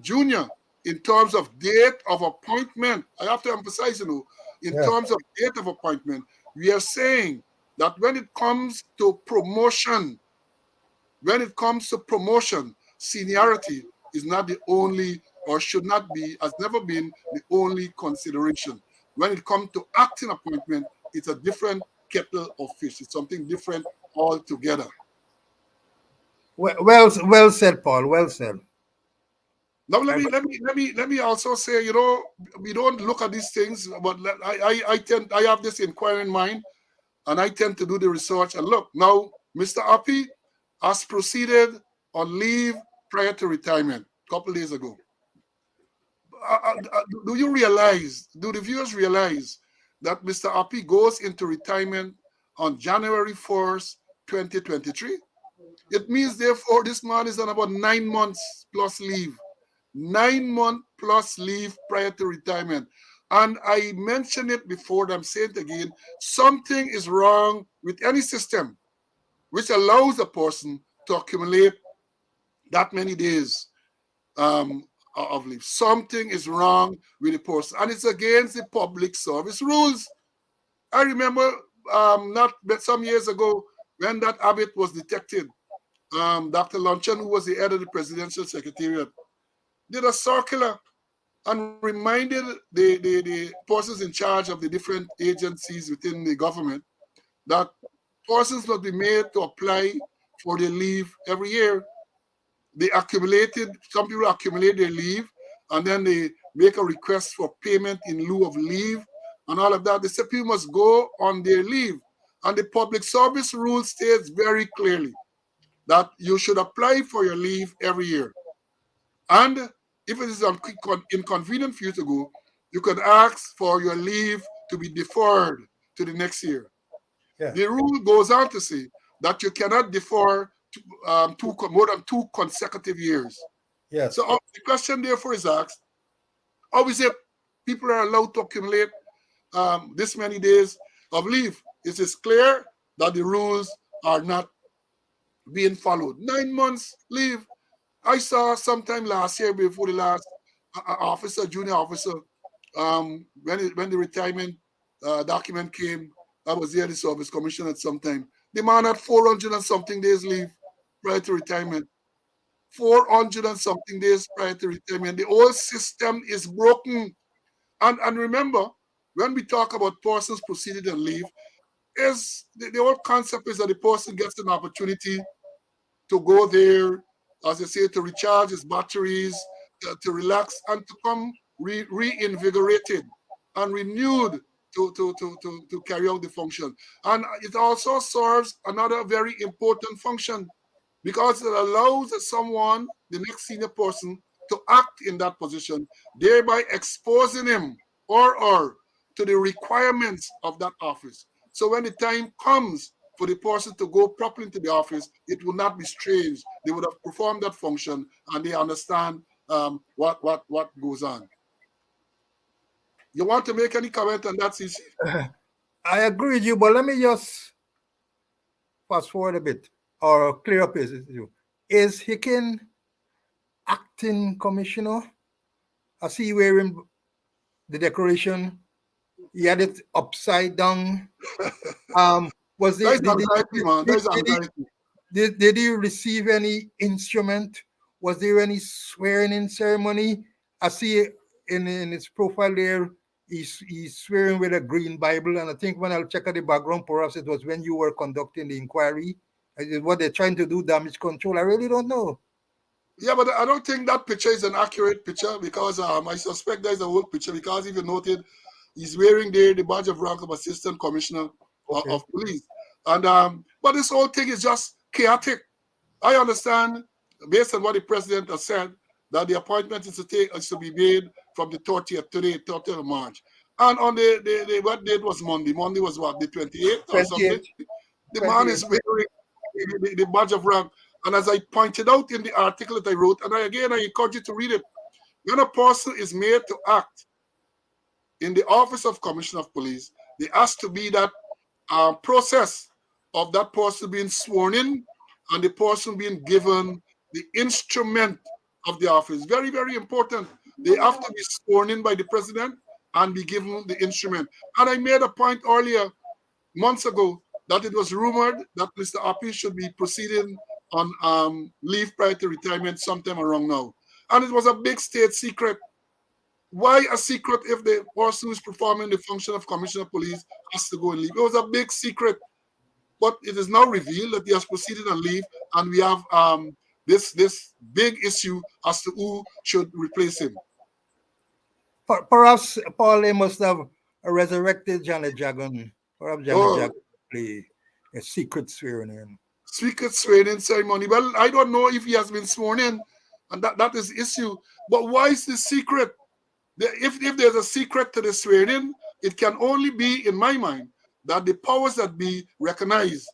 junior in terms of date of appointment, I have to emphasize, in Yeah. terms of date of appointment, we are saying that when it comes to promotion, seniority is not the only, or should not be, has never been the only consideration. When it comes to acting appointment, it's a different kettle of fish. It's something different altogether. Well said, Paul. Well said. Now I- let me also say, we don't look at these things, but I have this inquiring mind, and I tend to do the research. And look, now Mr. Appy has proceeded on leave prior to retirement a couple days ago. Do the viewers realize that Mr. Appy goes into retirement on January 1st, 2023? It means, therefore, this man is on about 9 months plus leave. 9 month plus leave prior to retirement. And I mentioned it before, and I'm saying it again, something is wrong with any system which allows a person to accumulate that many days of leave. Something is wrong with the person, and it's against the public service rules. I remember not some years ago when that habit was detected. Dr. Luncheon, who was the head of the presidential secretariat, did a circular and reminded the persons in charge of the different agencies within the government that persons must be made to apply for their leave every year. Some people accumulate their leave and then they make a request for payment in lieu of leave and all of that. They say people must go on their leave. And the public service rule states very clearly that you should apply for your leave every year. And if it is inconvenient for you to go, you can ask for your leave to be deferred to the next year. Yeah. The rule goes on to say that you cannot defer more than 2 consecutive years. Yes. So the question therefore is asked, how is it people are allowed to accumulate this many days of leave? It is clear that the rules are not being followed. 9 months leave. I saw sometime last year before the last junior officer, when the retirement document came, I was there, the service commission at some time. The man had 400 and something days leave prior to retirement. 400 and something days prior to retirement. The whole system is broken. And remember, when we talk about persons proceeded and leave, is the whole concept is that the person gets an opportunity to go there, as I say, to recharge his batteries, to relax, and to come reinvigorated and renewed to carry out the function. And it also serves another very important function because it allows someone, the next senior person, to act in that position, thereby exposing him or her to the requirements of that office. So when the time comes for the person to go properly into the office, it will not be strange. They would have performed that function and they understand what goes on. You want to make any comment on that, CC? I agree with you, but let me just fast forward a bit or clear up his issue. Is Hicken acting commissioner? I see you wearing the decoration. He had it upside down. Was That there, is anxiety, man. That is anxiety. did he receive any instrument? Was there any swearing in ceremony? I see in his profile there, he's swearing with a green Bible. And I think when I'll check out the background, perhaps it was when you were conducting the inquiry. What they're trying to do, damage control. I really don't know. Yeah, but I don't think that picture is an accurate picture because I suspect that is a old picture because if you noted, he's wearing there the badge of rank of assistant commissioner Okay. of police. And but this whole thing is just chaotic. I understand, based on what the president has said, that the appointment is to be made from the 30th to the 30th of March. And on the what date was Monday? Monday was what, the 28th or something? 28. The man 28. is wearing the badge of rank. And as I pointed out in the article that I wrote, and I encourage you to read it, when a person is made to act in the office of Commissioner of Police, there has to be that process of that person being sworn in and the person being given the instrument of the office. Very, very important. They have to be sworn in by the president and be given the instrument. And I made a point earlier, months ago, that it was rumored that Mr. Api should be proceeding on leave prior to retirement sometime around now. And it was a big state secret. Why a secret if the person who is performing the function of Commissioner of Police has to go and leave? It was a big secret. But it is now revealed that he has proceeded on leave, and we have this big issue as to who should replace him. Perhaps Paul must have resurrected Janet Jagan. Perhaps Janet Oh, Jagan play a secret swearing in. secret swearing ceremony. Well, I don't know if he has been sworn in, and that is the issue. But why is this secret? If there's a secret to the swearing in, it can only be, in my mind, that the powers that be recognize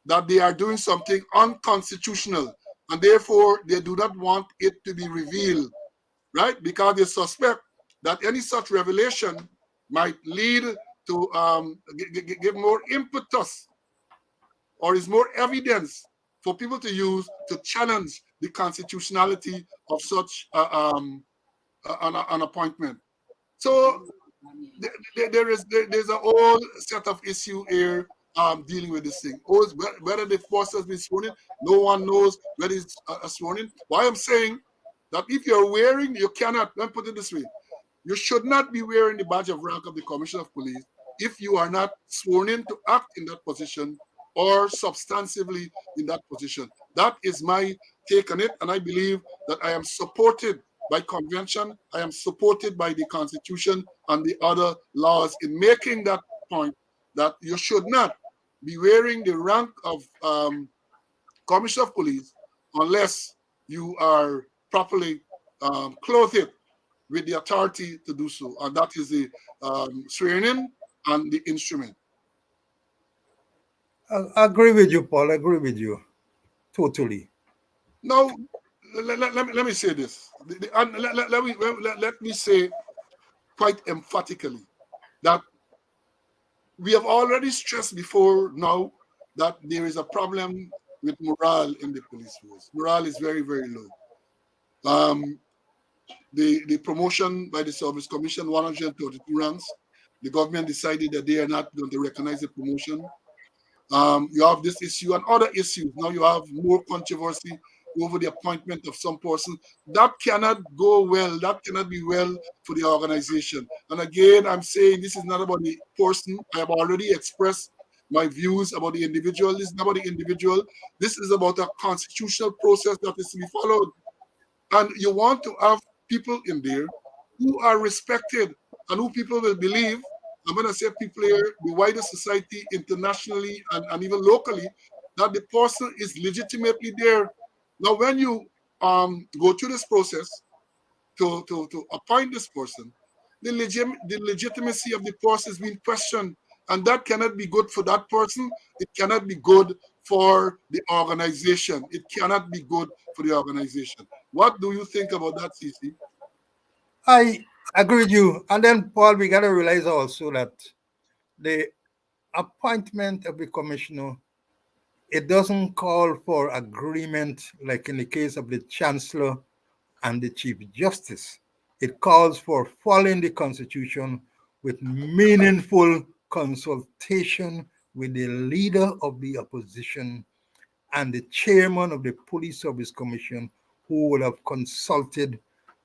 that they are doing something unconstitutional, and therefore they do not want it to be revealed, right? Because they suspect that any such revelation might lead to give more impetus or is more evidence for people to use to challenge the constitutionality of such an appointment. So there's a whole set of issue here dealing with this thing. Whether the force has been sworn in, no one knows whether it's sworn in. Why I'm saying that if you're wearing, you cannot, let me put it this way, you should not be wearing the badge of rank of the Commissioner of Police if you are not sworn in to act in that position or substantively in that position. That is my take on it, and I believe that I am supported by convention, I am supported by the Constitution and the other laws in making that point that you should not be wearing the rank of Commissioner of Police unless you are properly clothed with the authority to do so, and that is the swearing in and the instrument. I agree with you, Paul. I agree with you totally. Now, let me say this. And let me say quite emphatically that we have already stressed before now that there is a problem with morale in the police force. Morale is very, very low. The promotion by the Service Commission, 132 ranks, the government decided that they are not going to recognize the promotion. You have this issue and other issues. Now you have more controversy over the appointment of some person. That cannot go well. That cannot be well for the organization. And again, I'm saying this is not about the person. I have already expressed my views about the individual. This is not about the individual. This is about a constitutional process that is to be followed. And you want to have people in there who are respected and who people will believe. I'm going to say people here, the wider society, internationally and even locally, that the person is legitimately there. Now, when you go through this process to appoint this person, the legitimacy of the process is being questioned, and that cannot be good for that person. It cannot be good for the organization. It cannot be good for the organization. What do you think about that, CC? I agree with you. And then, Paul, we got to realize also that the appointment of the commissioner, it doesn't call for agreement like in the case of the chancellor and the chief justice. It calls for following the constitution with meaningful consultation with the leader of the opposition and the chairman of the police service commission, who will have consulted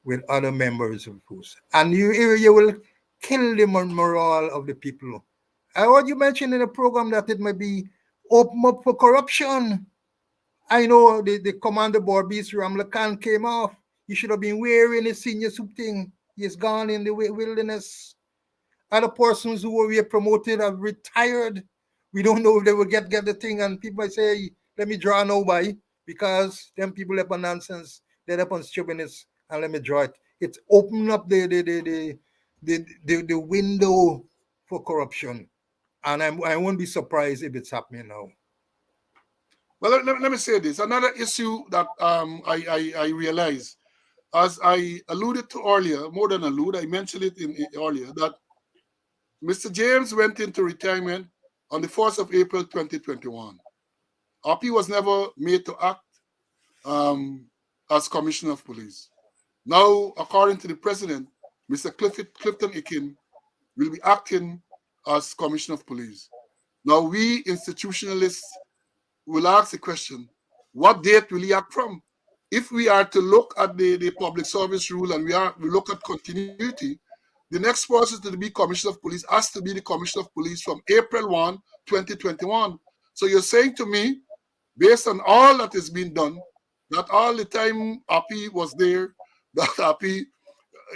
with other members of the force. And you will kill the morale of the people. What you mentioned in the program that it might be open up for corruption. I know the commander Borbis Ramlakan came off. He should have been wearing his senior suit thing. He's gone in the wilderness. Other persons who were promoted have retired. We don't know if they will get the thing. And people might say, let me draw nobody because them people up on nonsense, they're up on stubbornness, and let me draw it. It's open up the window for corruption. And I won't be surprised if it's happening now. Well, let me say this. Another issue that I realize, as I alluded to earlier, more than allude, I mentioned it earlier, that Mr. James went into retirement on the 1st of April 2021. RP was never made to act as Commissioner of Police. Now, according to the President, Mr. Clifton Ikin will be acting as Commissioner of Police. Now, we institutionalists will ask the question, what date will he act from? If we are to look at the public service rule and we look at continuity, the next person to be Commissioner of Police has to be the Commissioner of Police from April 1, 2021. So you're saying to me, based on all that has been done, that all the time API was there, that API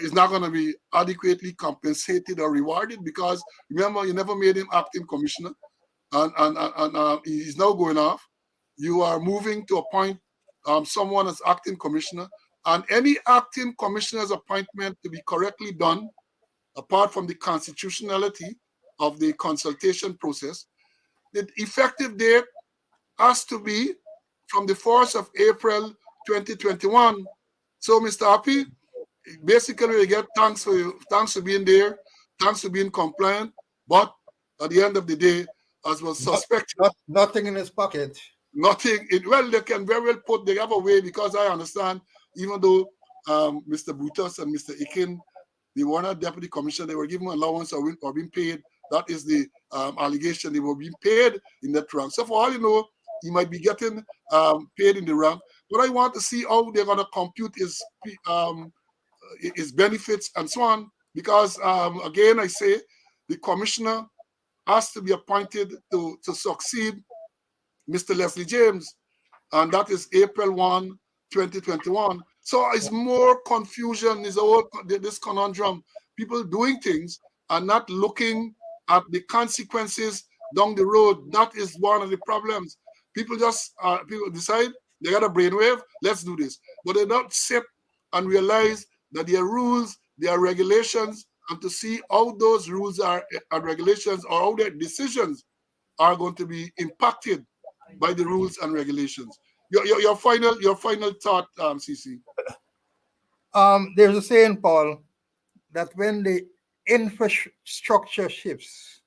is not going to be adequately compensated or rewarded because, remember, you never made him acting commissioner, and he's now going off. You are moving to appoint someone as acting commissioner, and any acting commissioner's appointment to be correctly done, apart from the constitutionality of the consultation process, the effective date has to be from the 1st of April 2021. So, Mr. Happy, basically you get thanks for being there, thanks for being compliant, but at the end of the day, as was suspected, nothing in his pocket. Nothing. Well, they can very well put the other way because I understand, even though Mr. Brutus and Mr. Ikin, they were not deputy commissioner. They were given allowance or being paid. That is the allegation. They were being paid in that rank. So for all you know, he might be getting paid in the rank. But I want to see how they're going to compute his benefits and so on. Because again, I say the commissioner has to be appointed to succeed Mr. Leslie James, and that is April 1, 2021. So it's more confusion, is all this conundrum. People doing things and not looking at the consequences down the road. That is one of the problems. People people decide they got a brainwave, let's do this. But they don't sit and realize that there are rules, there are regulations, and to see how those rules and regulations or how their decisions are going to be impacted by the rules and regulations. Your final thought, CC. There's a saying, Paul, that when the infrastructure shifts,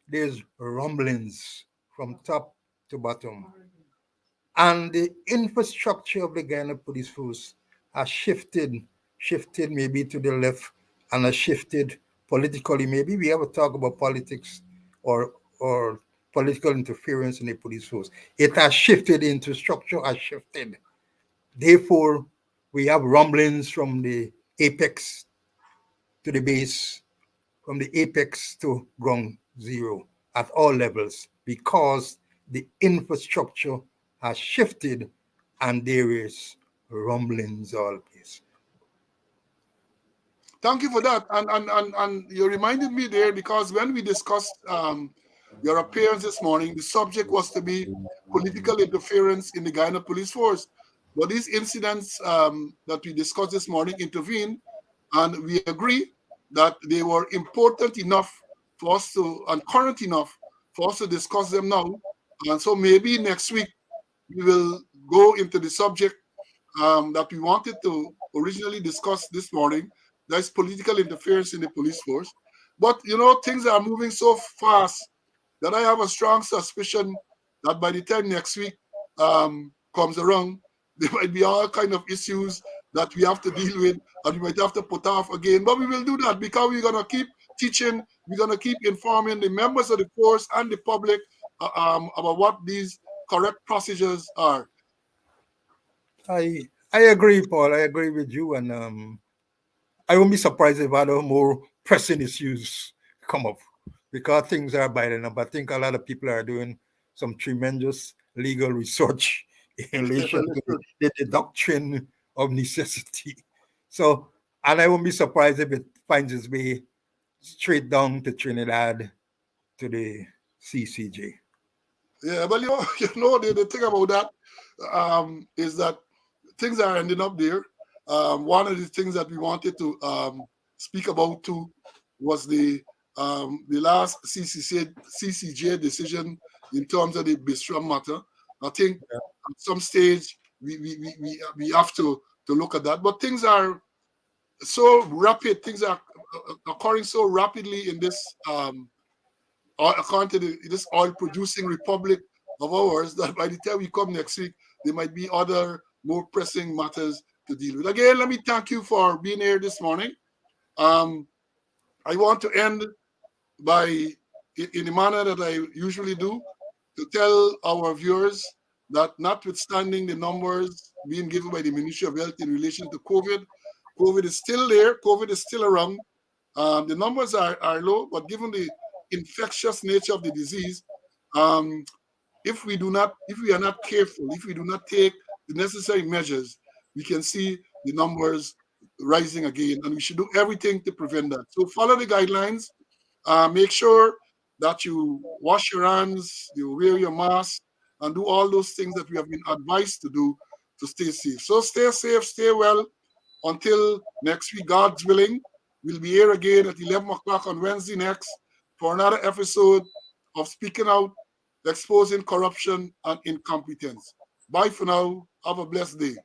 there's rumblings from top to bottom. And the infrastructure of the Ghana Police Force has shifted maybe to the left and has shifted politically. Maybe we have a talk about politics or political interference in the police force. It has shifted into structure has shifted. Therefore, we have rumblings from the apex to the base, from the apex to ground zero at all levels because the infrastructure has shifted and there is rumblings always. Thank you for that. And you reminded me there because when we discussed your appearance this morning, the subject was to be political interference in the Guyana Police Force. But these incidents that we discussed this morning intervened, and we agree that they were important enough for us to, and current enough for us to discuss them now. And so maybe next week we will go into the subject that we wanted to originally discuss this morning. That's political interference in the police force. But you know, things are moving so fast that I have a strong suspicion that by the time next week comes around, there might be all kind of issues that we have to deal with and we might have to put off again. But we will do that because we're gonna keep teaching, we're gonna keep informing the members of the force and the public about what these correct procedures are. I agree, Paul. I agree with you, and I won't be surprised if other more pressing issues come up because things are biting up. I think a lot of people are doing some tremendous legal research in relation to the doctrine of necessity. So, and I won't be surprised if it finds its way straight down to Trinidad to the CCJ. Yeah, but the thing about that is that things are ending up there. One of the things that we wanted to speak about too was the last CCJ decision in terms of the Bistram matter. I think at some stage we have to look at that. But things are so rapid. Things are occurring so rapidly in this according to this oil producing republic of ours that by the time we come next week, there might be other more pressing matters to deal with. Again, let me thank you for being here this morning. I want to end by, in the manner that I usually do, to tell our viewers that notwithstanding the numbers being given by the Ministry of Health in relation to COVID, COVID is still there, COVID is still around. The numbers are low, but given the infectious nature of the disease, if we are not careful, if we do not take the necessary measures, we can see the numbers rising again, and we should do everything to prevent that. So follow the guidelines. Make sure that you wash your hands, you wear your mask, and do all those things that we have been advised to do to stay safe. So stay safe, stay well. Until next week, God's willing, we'll be here again at 11 o'clock on Wednesday next for another episode of Speaking Out, Exposing Corruption and Incompetence. Bye for now. Have a blessed day.